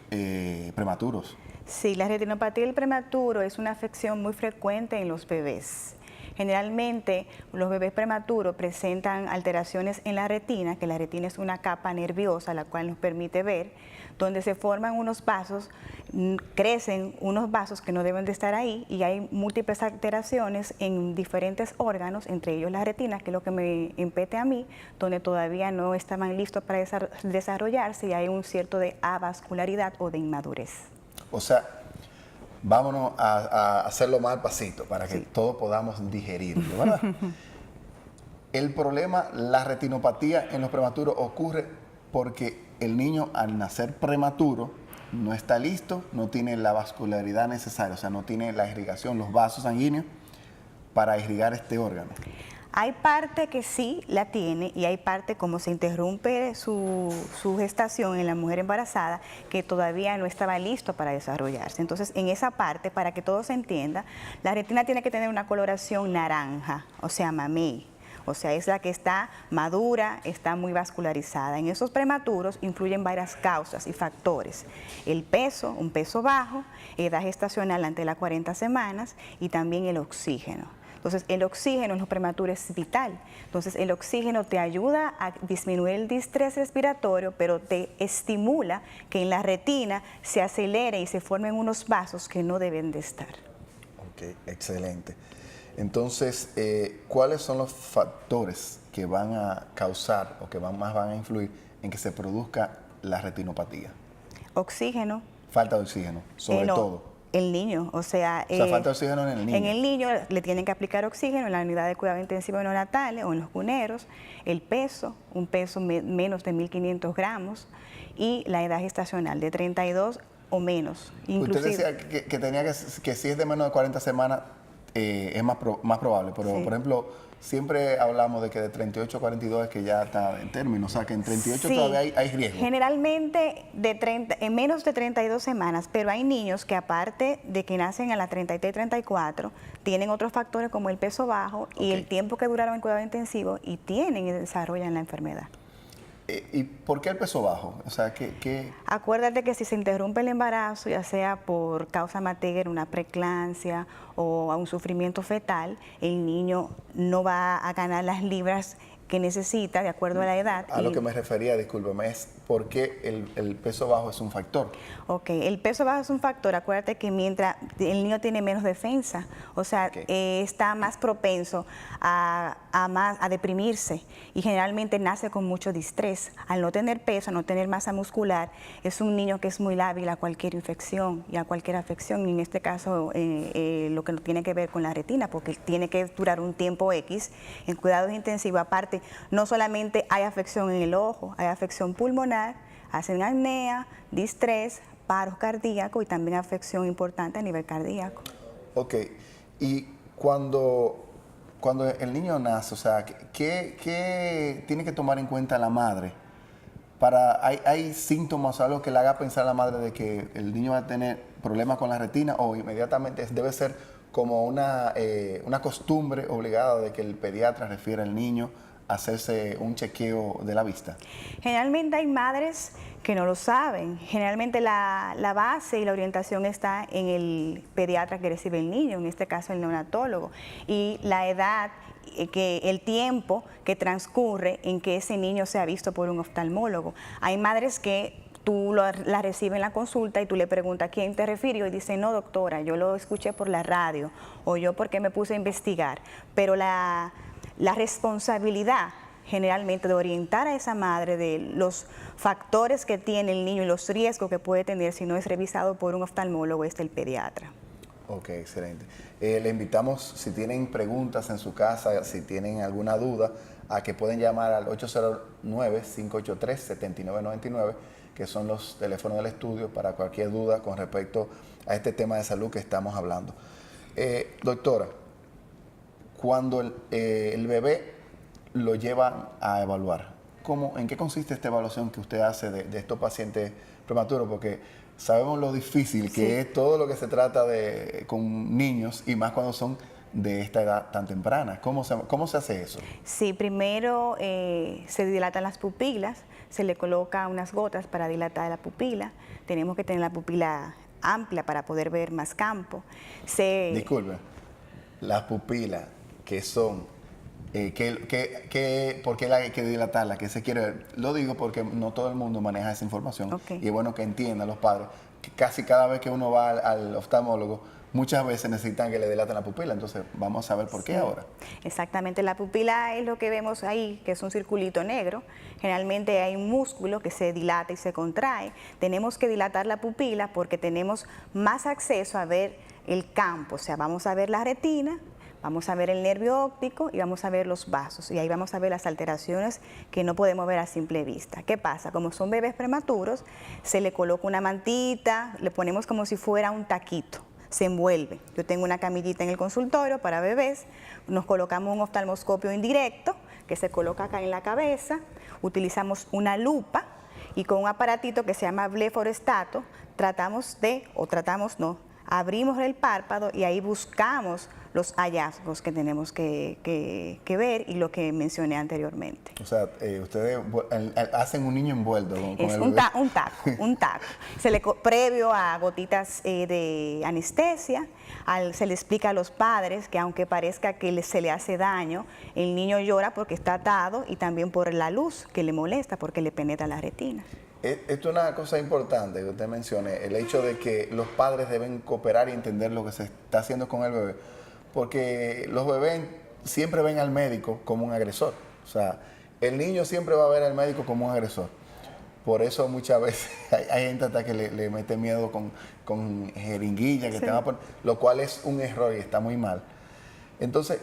prematuros? Sí, la retinopatía del prematuro es una afección muy frecuente en los bebés. Generalmente los bebés prematuros presentan alteraciones en la retina, que la retina es una capa nerviosa la cual nos permite ver, donde se forman unos vasos, crecen unos vasos que no deben de estar ahí y hay múltiples alteraciones en diferentes órganos, entre ellos la retina, que es lo que me impete a mí, donde todavía no estaban listos para desarrollarse y hay un cierto de avascularidad o de inmadurez. O sea, vámonos a hacerlo más al pasito para que todos podamos digerirlo, ¿verdad? El problema, la retinopatía en los prematuros ocurre porque el niño al nacer prematuro no está listo, no tiene la vascularidad necesaria, o sea, no tiene la irrigación, los vasos sanguíneos para irrigar este órgano. Hay parte que sí la tiene y hay parte, como se interrumpe su gestación en la mujer embarazada, que todavía no estaba listo para desarrollarse. Entonces, en esa parte, para que todo se entienda, la retina tiene que tener una coloración naranja, o sea, mamey. O sea, es la que está madura, está muy vascularizada. En esos prematuros influyen varias causas y factores. El peso, un peso bajo, edad gestacional ante las 40 semanas y también el oxígeno. Entonces, el oxígeno en los prematuros es vital. Entonces, el oxígeno te ayuda a disminuir el distrés respiratorio, pero te estimula que en la retina se acelere y se formen unos vasos que no deben de estar. Ok, excelente. Entonces, ¿cuáles son los factores que van a causar o que más van a influir en que se produzca la retinopatía? Oxígeno. Falta de oxígeno, sobre todo. El niño, o sea, falta oxígeno en el niño. En el niño le tienen que aplicar oxígeno en la unidad de cuidado intensivo neonatales o en los cuneros, el peso, un peso menos de 1.500 gramos y la edad gestacional de 32 o menos. Inclusive, usted decía que tenía que si es de menos de 40 semanas es más probable, pero sí. Por ejemplo, siempre hablamos de que de 38 a 42 es que ya está en término, o sea que en 38 sí, todavía hay riesgo. Generalmente en menos de 32 semanas, pero hay niños que aparte de que nacen a las 33, 34, tienen otros factores como el peso bajo y el tiempo que duraron en cuidado intensivo y tienen y desarrollan la enfermedad. ¿Y por qué el peso bajo? O sea, ¿qué? Acuérdate que si se interrumpe el embarazo, ya sea por causa materna, una preeclampsia o a un sufrimiento fetal, el niño no va a ganar las libras que necesita de acuerdo a la edad. A lo que me refería, discúlpeme, es por qué el peso bajo es un factor. Ok, el peso bajo es un factor. Acuérdate que mientras el niño tiene menos defensa, o sea, está más propenso a deprimirse y generalmente nace con mucho distrés. Al no tener peso, no tener masa muscular, es un niño que es muy lábil a cualquier infección y a cualquier afección. Y en este caso, lo que tiene que ver con la retina, porque tiene que durar un tiempo X en cuidados intensivos. Aparte, no solamente hay afección en el ojo, hay afección pulmonar, hacen apnea, distrés, paro cardíaco y también afección importante a nivel cardíaco. Ok, y cuando el niño nace, o sea, ¿qué tiene que tomar en cuenta la madre? ¿Hay síntomas o algo que le haga pensar a la madre de que el niño va a tener problemas con la retina o inmediatamente debe ser como una costumbre obligada de que el pediatra refiere al niño a hacerse un chequeo de la vista? Generalmente hay madres que no lo saben. Generalmente la base y la orientación está en el pediatra que recibe el niño, en este caso el neonatólogo, y la edad, el tiempo que transcurre en que ese niño sea visto por un oftalmólogo. Hay madres que tú la recibes en la consulta y tú le preguntas ¿a quién te refirió? Y dice, no doctora, yo lo escuché por la radio o yo porque me puse a investigar. Pero la responsabilidad generalmente de orientar a esa madre de los factores que tiene el niño y los riesgos que puede tener si no es revisado por un oftalmólogo es el pediatra. Ok, excelente. Le invitamos, si tienen preguntas en su casa, si tienen alguna duda, a que pueden llamar al 809-583-7999, que son los teléfonos del estudio para cualquier duda con respecto a este tema de salud que estamos hablando. Doctora, cuando el bebé lo llevan a evaluar, ¿en qué consiste esta evaluación que usted hace de estos pacientes prematuros? Porque sabemos lo difícil que es todo lo que se trata con niños y más cuando son de esta edad tan temprana. ¿Cómo se hace eso? Sí, primero se dilatan las pupilas, se le coloca unas gotas para dilatar la pupila. Tenemos que tener la pupila amplia para poder ver más campo. Disculpe, las pupilas que son, ¿por qué hay que dilatarla? ¿Qué se quiere ver? Lo digo porque no todo el mundo maneja esa información y es bueno que entiendan los padres que casi cada vez que uno va al oftalmólogo, muchas veces necesitan que le dilaten la pupila, entonces vamos a ver por qué ahora. Exactamente, la pupila es lo que vemos ahí, que es un circulito negro. Generalmente hay un músculo que se dilata y se contrae. Tenemos que dilatar la pupila porque tenemos más acceso a ver el campo, o sea, vamos a ver la retina, vamos a ver el nervio óptico y vamos a ver los vasos. Y ahí vamos a ver las alteraciones que no podemos ver a simple vista. ¿Qué pasa? Como son bebés prematuros, se le coloca una mantita, le ponemos como si fuera un taquito. Se envuelve. Yo tengo una camillita en el consultorio para bebés, nos colocamos un oftalmoscopio indirecto que se coloca acá en la cabeza, utilizamos una lupa y con un aparatito que se llama bleforestato abrimos el párpado y ahí buscamos los hallazgos que tenemos que ver y lo que mencioné anteriormente. O sea, ustedes hacen un niño envuelto con es el un bebé. un taco. Previo a gotitas de anestesia, se le explica a los padres que aunque parezca que se le hace daño, el niño llora porque está atado y también por la luz que le molesta porque le penetra la retina. Esto es una cosa importante que usted mencione, el hecho de que los padres deben cooperar y entender lo que se está haciendo con el bebé, porque los bebés siempre ven al médico como un agresor, o sea, el niño siempre va a ver al médico como un agresor. Por eso muchas veces hay gente hasta que le mete miedo con jeringuilla, que te va a poner, lo cual es un error y está muy mal. Entonces,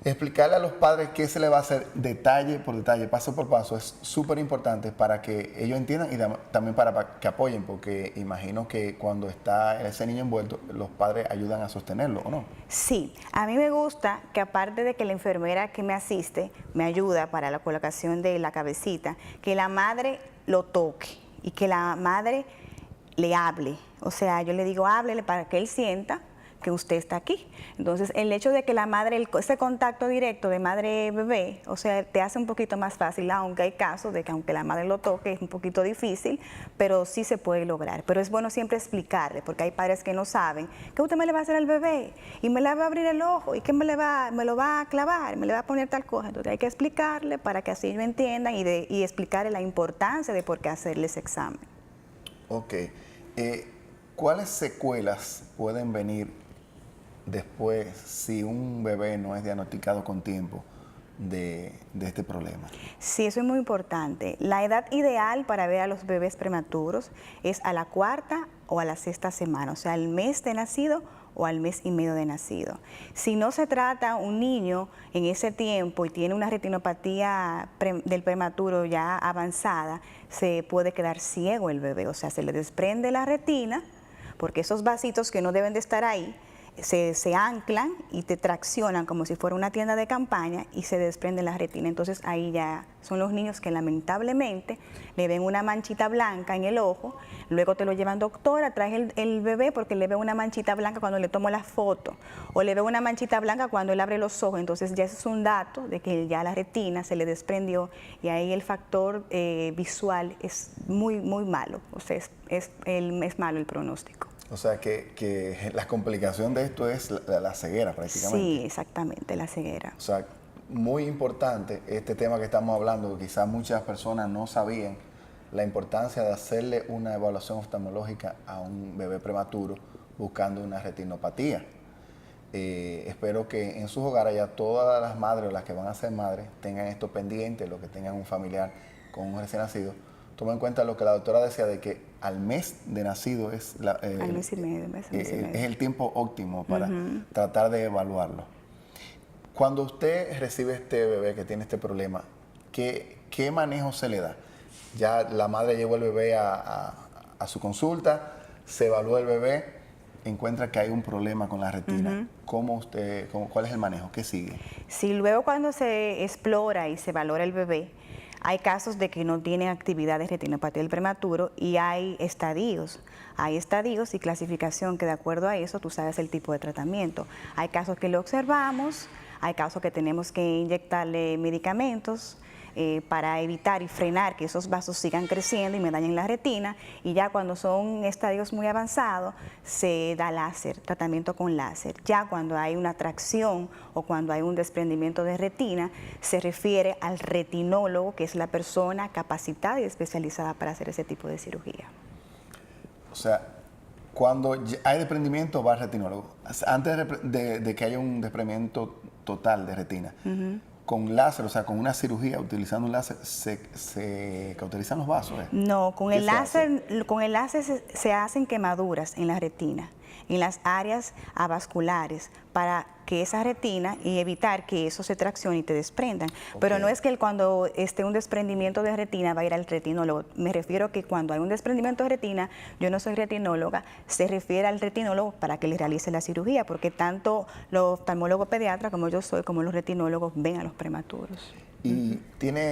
explicarle a los padres qué se le va a hacer detalle por detalle, paso por paso, es súper importante para que ellos entiendan y también para que apoyen, porque imagino que cuando está ese niño envuelto, los padres ayudan a sostenerlo, ¿o no? Sí, a mí me gusta que aparte de que la enfermera que me asiste me ayuda para la colocación de la cabecita, que la madre lo toque y que la madre le hable. O sea, yo le digo, háblele para que él sienta que usted está aquí. Entonces, el hecho de que la madre, ese contacto directo de madre-bebé, o sea, te hace un poquito más fácil, aunque hay casos de que aunque la madre lo toque es un poquito difícil, pero sí se puede lograr. Pero es bueno siempre explicarle, porque hay padres que no saben, ¿qué usted me le va a hacer al bebé? Y me le va a abrir el ojo, y que me lo va a clavar, me le va a poner tal cosa. Entonces hay que explicarle para que así ellos entiendan y explicarle la importancia de por qué hacerle ese examen. Ok. ¿Cuáles secuelas pueden venir después si un bebé no es diagnosticado con tiempo de este problema? Sí, eso es muy importante. La edad ideal para ver a los bebés prematuros es a la 4ª o a la 6ª semana, o sea, al mes de nacido o al mes y medio de nacido. Si no se trata un niño en ese tiempo y tiene una retinopatía del prematuro ya avanzada, se puede quedar ciego el bebé, o sea, se le desprende la retina, porque esos vasitos que no deben de estar ahí, se anclan y te traccionan como si fuera una tienda de campaña y se desprende la retina. Entonces ahí ya son los niños que lamentablemente le ven una manchita blanca en el ojo, luego te lo llevan doctora, traes el bebé porque le ve una manchita blanca cuando le tomo la foto, o le ve una manchita blanca cuando él abre los ojos. Entonces ya eso es un dato de que ya la retina se le desprendió y ahí el factor visual es muy malo, o sea, es malo el pronóstico. O sea, que la complicación de esto es la ceguera prácticamente. Sí, exactamente, la ceguera. O sea, muy importante este tema que estamos hablando, que quizás muchas personas no sabían la importancia de hacerle una evaluación oftalmológica a un bebé prematuro buscando una retinopatía. Espero que en sus hogares ya todas las madres o las que van a ser madres tengan esto pendiente, los que tengan un familiar con un recién nacido. Toma en cuenta lo que la doctora decía de que al mes de nacido es, al mes y medio, es el tiempo óptimo para tratar de evaluarlo. Cuando usted recibe este bebé que tiene este problema, ¿qué manejo se le da? Ya la madre llevó el bebé a su consulta, se evalúa el bebé, encuentra que hay un problema con la retina. ¿Cuál es el manejo? ¿Qué sigue? Sí, luego cuando se explora y se valora el bebé, hay casos de que no tienen actividad de retinopatía del prematuro y hay estadios. Hay estadios y clasificación que de acuerdo a eso tú sabes el tipo de tratamiento. Hay casos que lo observamos, hay casos que tenemos que inyectarle medicamentos para evitar y frenar que esos vasos sigan creciendo y me dañen la retina, y ya cuando son estadios muy avanzados se da láser, tratamiento con láser. Ya cuando hay una tracción o cuando hay un desprendimiento de retina, se refiere al retinólogo, que es la persona capacitada y especializada para hacer ese tipo de cirugía. O sea, cuando hay desprendimiento va al retinólogo. Antes de que haya un desprendimiento total de retina, con láser, o sea, con una cirugía, utilizando un láser, ¿se cauterizan los vasos? No, con el láser se hacen quemaduras en la retina, en las áreas avasculares, para que esa retina y evitar que eso se traccione y te desprendan. Pero no es que cuando esté un desprendimiento de retina va a ir al retinólogo. Me refiero a que cuando hay un desprendimiento de retina, yo no soy retinóloga, se refiere al retinólogo para que le realice la cirugía, porque tanto los oftalmólogos pediatras como yo soy, como los retinólogos, ven a los prematuros. ¿Y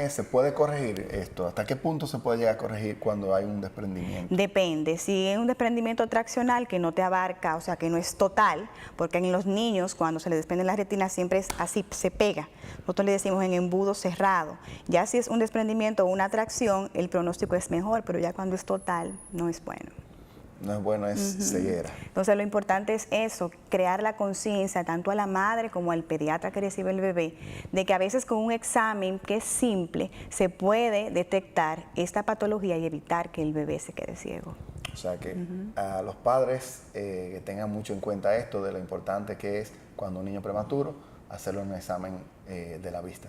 se puede corregir esto? ¿Hasta qué punto se puede llegar a corregir cuando hay un desprendimiento? Depende. Si es un desprendimiento traccional que no te abarca, o sea, que no es total, porque en los niños cuando se les desprende la retina siempre es así, se pega. Nosotros le decimos en embudo cerrado. Ya si es un desprendimiento o una tracción, el pronóstico es mejor, pero ya cuando es total, no es bueno. No es bueno, es ceguera. Entonces lo importante es eso, crear la conciencia tanto a la madre como al pediatra que recibe el bebé, de que a veces con un examen que es simple se puede detectar esta patología y evitar que el bebé se quede ciego. O sea que a los padres que tengan mucho en cuenta esto de lo importante que es cuando un niño prematuro hacerle un examen de la vista.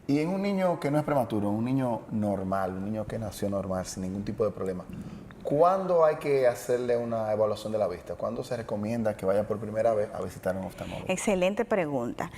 Y en un niño que no es prematuro, un niño normal, un niño que nació normal, sin ningún tipo de problema, ¿cuándo hay que hacerle una evaluación de la vista? ¿Cuándo se recomienda que vaya por primera vez a visitar a un oftalmólogo? Excelente pregunta.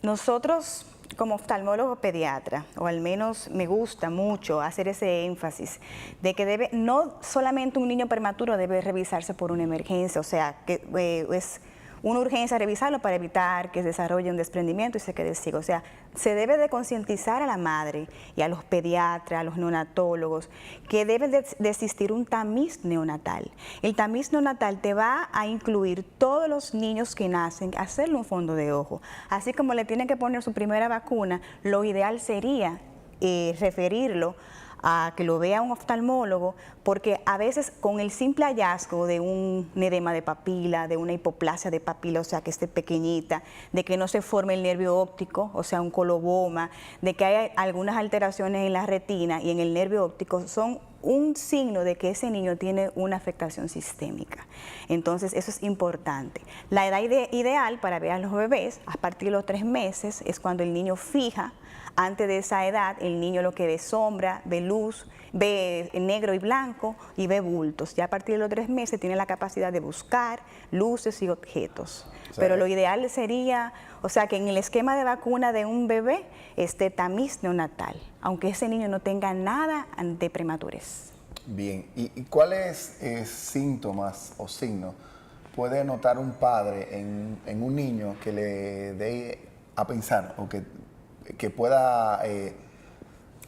Nosotros, como oftalmólogo pediatra, o al menos me gusta mucho hacer ese énfasis de que no solamente un niño prematuro debe revisarse por una emergencia, o sea, que es una urgencia revisarlo para evitar que desarrolle un desprendimiento y se quede ciego. O sea, se debe de concientizar a la madre y a los pediatras, a los neonatólogos, que debe de existir un tamiz neonatal. El tamiz neonatal te va a incluir todos los niños que nacen, hacerle un fondo de ojo. Así como le tienen que poner su primera vacuna, lo ideal sería referirlo a que lo vea un oftalmólogo, porque a veces con el simple hallazgo de un edema de papila, de una hipoplasia de papila, o sea que esté pequeñita, de que no se forme el nervio óptico, o sea un coloboma, de que hay algunas alteraciones en la retina y en el nervio óptico, son un signo de que ese niño tiene una afectación sistémica. Entonces eso es importante. La edad ideal para ver a los bebés a partir de los 3 meses es cuando el niño fija. Antes de esa edad, el niño lo que ve sombra, ve luz, ve negro y blanco y ve bultos. Ya a partir de los 3 meses tiene la capacidad de buscar luces y objetos. Pero lo ideal sería, o sea, que en el esquema de vacuna de un bebé esté tamiz neonatal, aunque ese niño no tenga nada de prematurez. Bien, ¿y cuáles síntomas o signos puede notar un padre en un niño que le dé a pensar o que pueda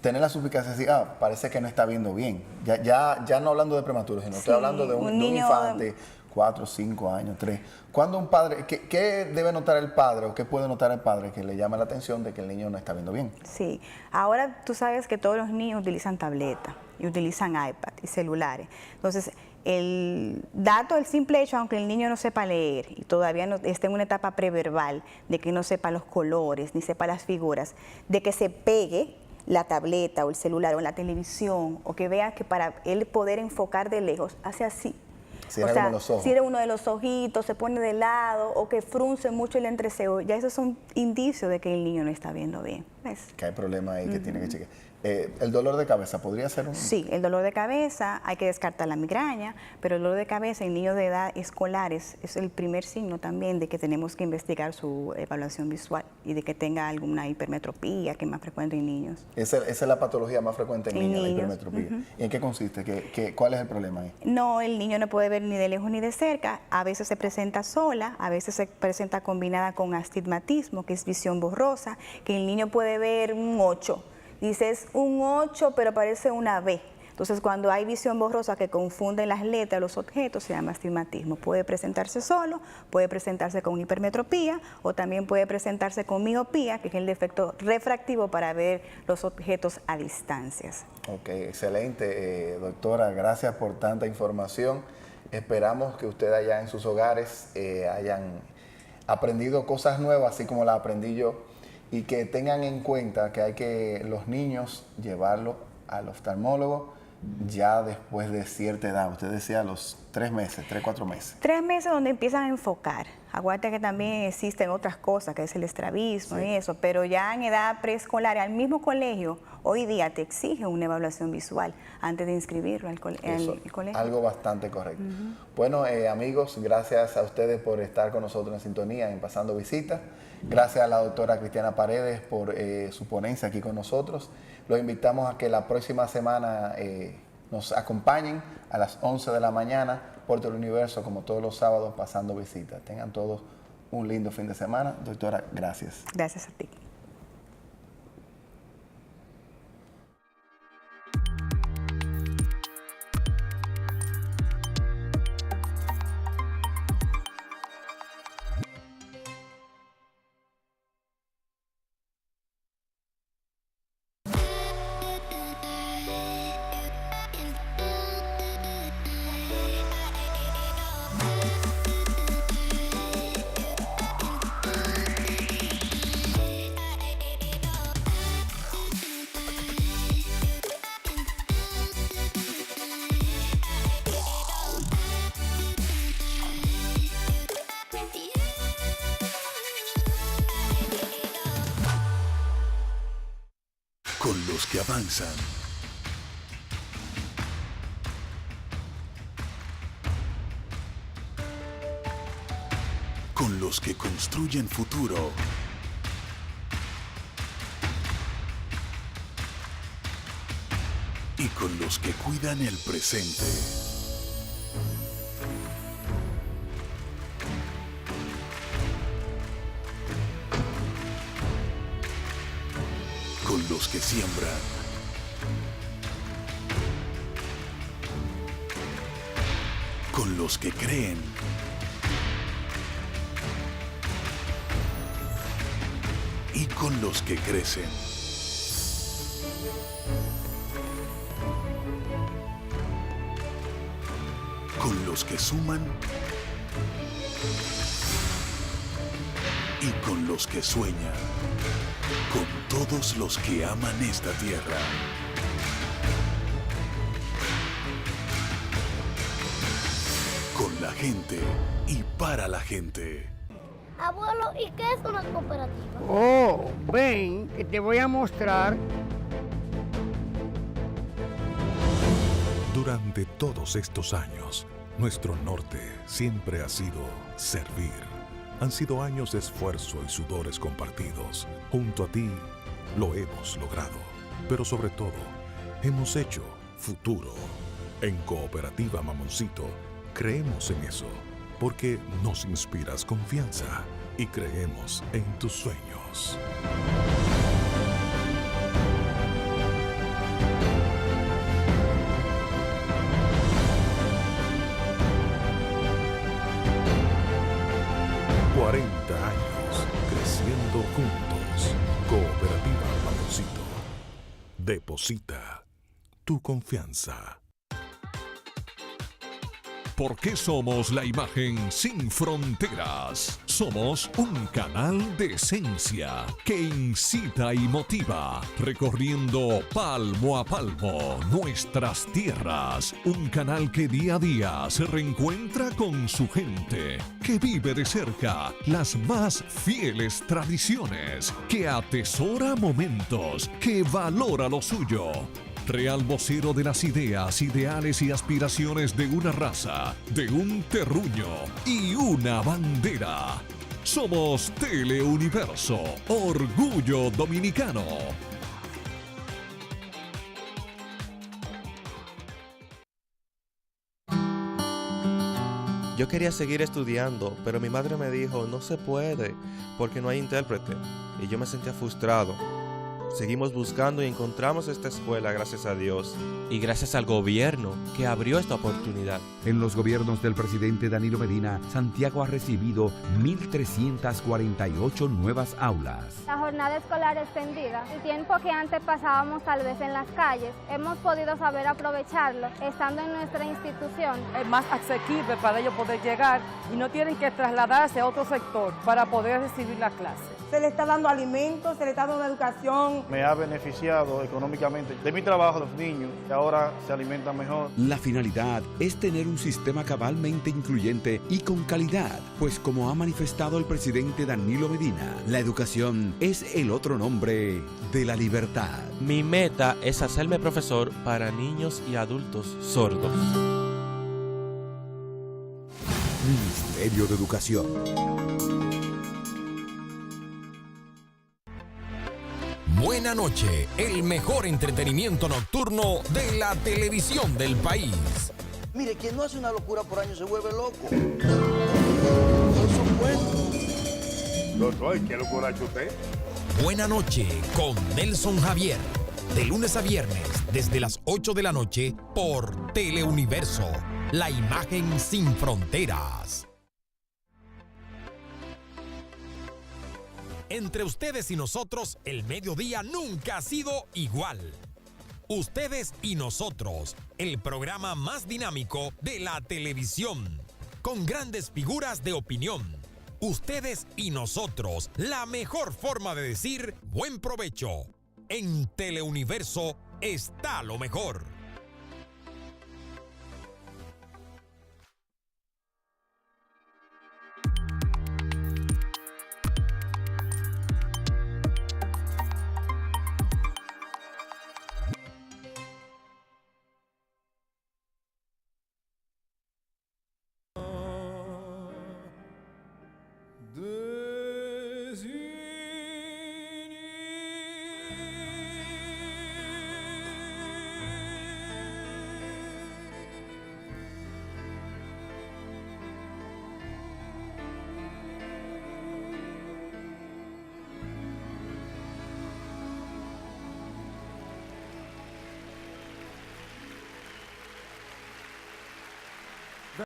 tener la suspicacia de decir, parece que no está viendo bien? Ya no hablando de prematuro, sino estoy hablando de un infante, 4, 5 años, 3. Cuando un padre, ¿qué debe notar el padre o qué puede notar el padre que le llama la atención de que el niño no está viendo bien? Sí, ahora tú sabes que todos los niños utilizan tabletas y utilizan iPad y celulares. Entonces, el simple hecho, aunque el niño no sepa leer y todavía no esté en una etapa preverbal, de que no sepa los colores ni sepa las figuras, de que se pegue la tableta o el celular o la televisión, o que vea que para él poder enfocar de lejos, hace así. Cierra los ojos. Cierra uno de los ojitos, se pone de lado o que frunce mucho el entrecejo. Ya esos son indicios de que el niño no está viendo bien. ¿Ves? Que hay problema ahí que tiene que chequear. ¿El dolor de cabeza podría ser un...? Sí, el dolor de cabeza, hay que descartar la migraña, pero el dolor de cabeza en niños de edad escolares es el primer signo también de que tenemos que investigar su evaluación visual y de que tenga alguna hipermetropía, que es más frecuente en niños. Esa es la patología más frecuente en niños, la hipermetropía. ¿Y en qué consiste? ¿Cuál es el problema ahí? No, el niño no puede ver ni de lejos ni de cerca. A veces se presenta sola, a veces se presenta combinada con astigmatismo, que es visión borrosa, que el niño puede ver un 8. Dices un 8, pero parece una B. Entonces, cuando hay visión borrosa que confunden las letras, los objetos, se llama astigmatismo. Puede presentarse solo, puede presentarse con hipermetropía o también puede presentarse con miopía, que es el defecto refractivo para ver los objetos a distancias. Ok, excelente, doctora. Gracias por tanta información. Esperamos que ustedes allá en sus hogares hayan aprendido cosas nuevas, así como las aprendí yo, y que tengan en cuenta que hay que los niños llevarlos al oftalmólogo ya después de cierta edad. Usted decía a los 3 meses, 3, 4 meses. 3 meses donde empiezan a enfocar. Acuérdate que también existen otras cosas, que es el estrabismo y eso, pero ya en edad preescolar, al mismo colegio, hoy día te exige una evaluación visual antes de inscribirlo al colegio. Algo bastante correcto. Bueno, amigos, gracias a ustedes por estar con nosotros en sintonía, en Pasando Visita. Gracias a la doctora Cristiana Paredes por su ponencia aquí con nosotros. Los invitamos a que la próxima semana nos acompañen a las 11 de la mañana por Teleuniverso, como todos los sábados, Pasando Visita. Tengan todos un lindo fin de semana. Doctora, gracias. Gracias a ti. con los que avanzan, con los que construyen futuro, y con los que cuidan el presente. Con los que siembran. Con los que creen. Y con los que crecen. Con los que suman. Y con los que sueñan. Con todos los que aman esta tierra. Con la gente y para la gente. Abuelo, ¿y qué es una cooperativa? Oh, ven, que te voy a mostrar. Durante todos estos años, nuestro norte siempre ha sido servir. Han sido años de esfuerzo y sudores compartidos. Junto a ti, lo hemos logrado. Pero sobre todo, hemos hecho futuro. En Cooperativa Mamoncito, creemos en eso, porque nos inspiras confianza y creemos en tus sueños. Años creciendo juntos. Cooperativa Mamoncito. Deposita tu confianza. ¿Por qué somos la imagen sin fronteras? Somos un canal de esencia que incita y motiva, recorriendo palmo a palmo nuestras tierras. Un canal que día a día se reencuentra con su gente, que vive de cerca las más fieles tradiciones, que atesora momentos, que valora lo suyo. Real vocero de las ideas, ideales y aspiraciones de una raza, de un terruño y una bandera. Somos Teleuniverso, orgullo dominicano. Yo quería seguir estudiando, pero mi madre me dijo, no se puede, porque no hay intérprete. Y yo me sentía frustrado. Seguimos buscando y encontramos esta escuela, gracias a Dios. Y gracias al gobierno que abrió esta oportunidad. En los gobiernos del presidente Danilo Medina, Santiago ha recibido 1.348 nuevas aulas. La jornada escolar extendida, el tiempo que antes pasábamos tal vez en las calles, hemos podido saber aprovecharlo estando en nuestra institución. Es más asequible para ellos poder llegar y no tienen que trasladarse a otro sector para poder recibir la clase. Se le está dando alimentos, se le está dando educación. Me ha beneficiado económicamente de mi trabajo, los niños, que ahora se alimentan mejor. La finalidad es tener un sistema cabalmente incluyente y con calidad, pues como ha manifestado el presidente Danilo Medina, la educación es el otro nombre de la libertad. Mi meta es hacerme profesor para niños y adultos sordos. Ministerio de Educación. Buena noche, el mejor entretenimiento nocturno de la televisión del país. Mire, quien no hace una locura por año se vuelve loco. No, ¿qué locura ha hecho usted? Buena noche con Nelson Javier. De lunes a viernes, desde las 8 de la noche, por Teleuniverso. La imagen sin fronteras. Entre ustedes y nosotros, el mediodía nunca ha sido igual. Ustedes y nosotros, el programa más dinámico de la televisión, con grandes figuras de opinión. Ustedes y nosotros, la mejor forma de decir buen provecho. En Teleuniverso está lo mejor.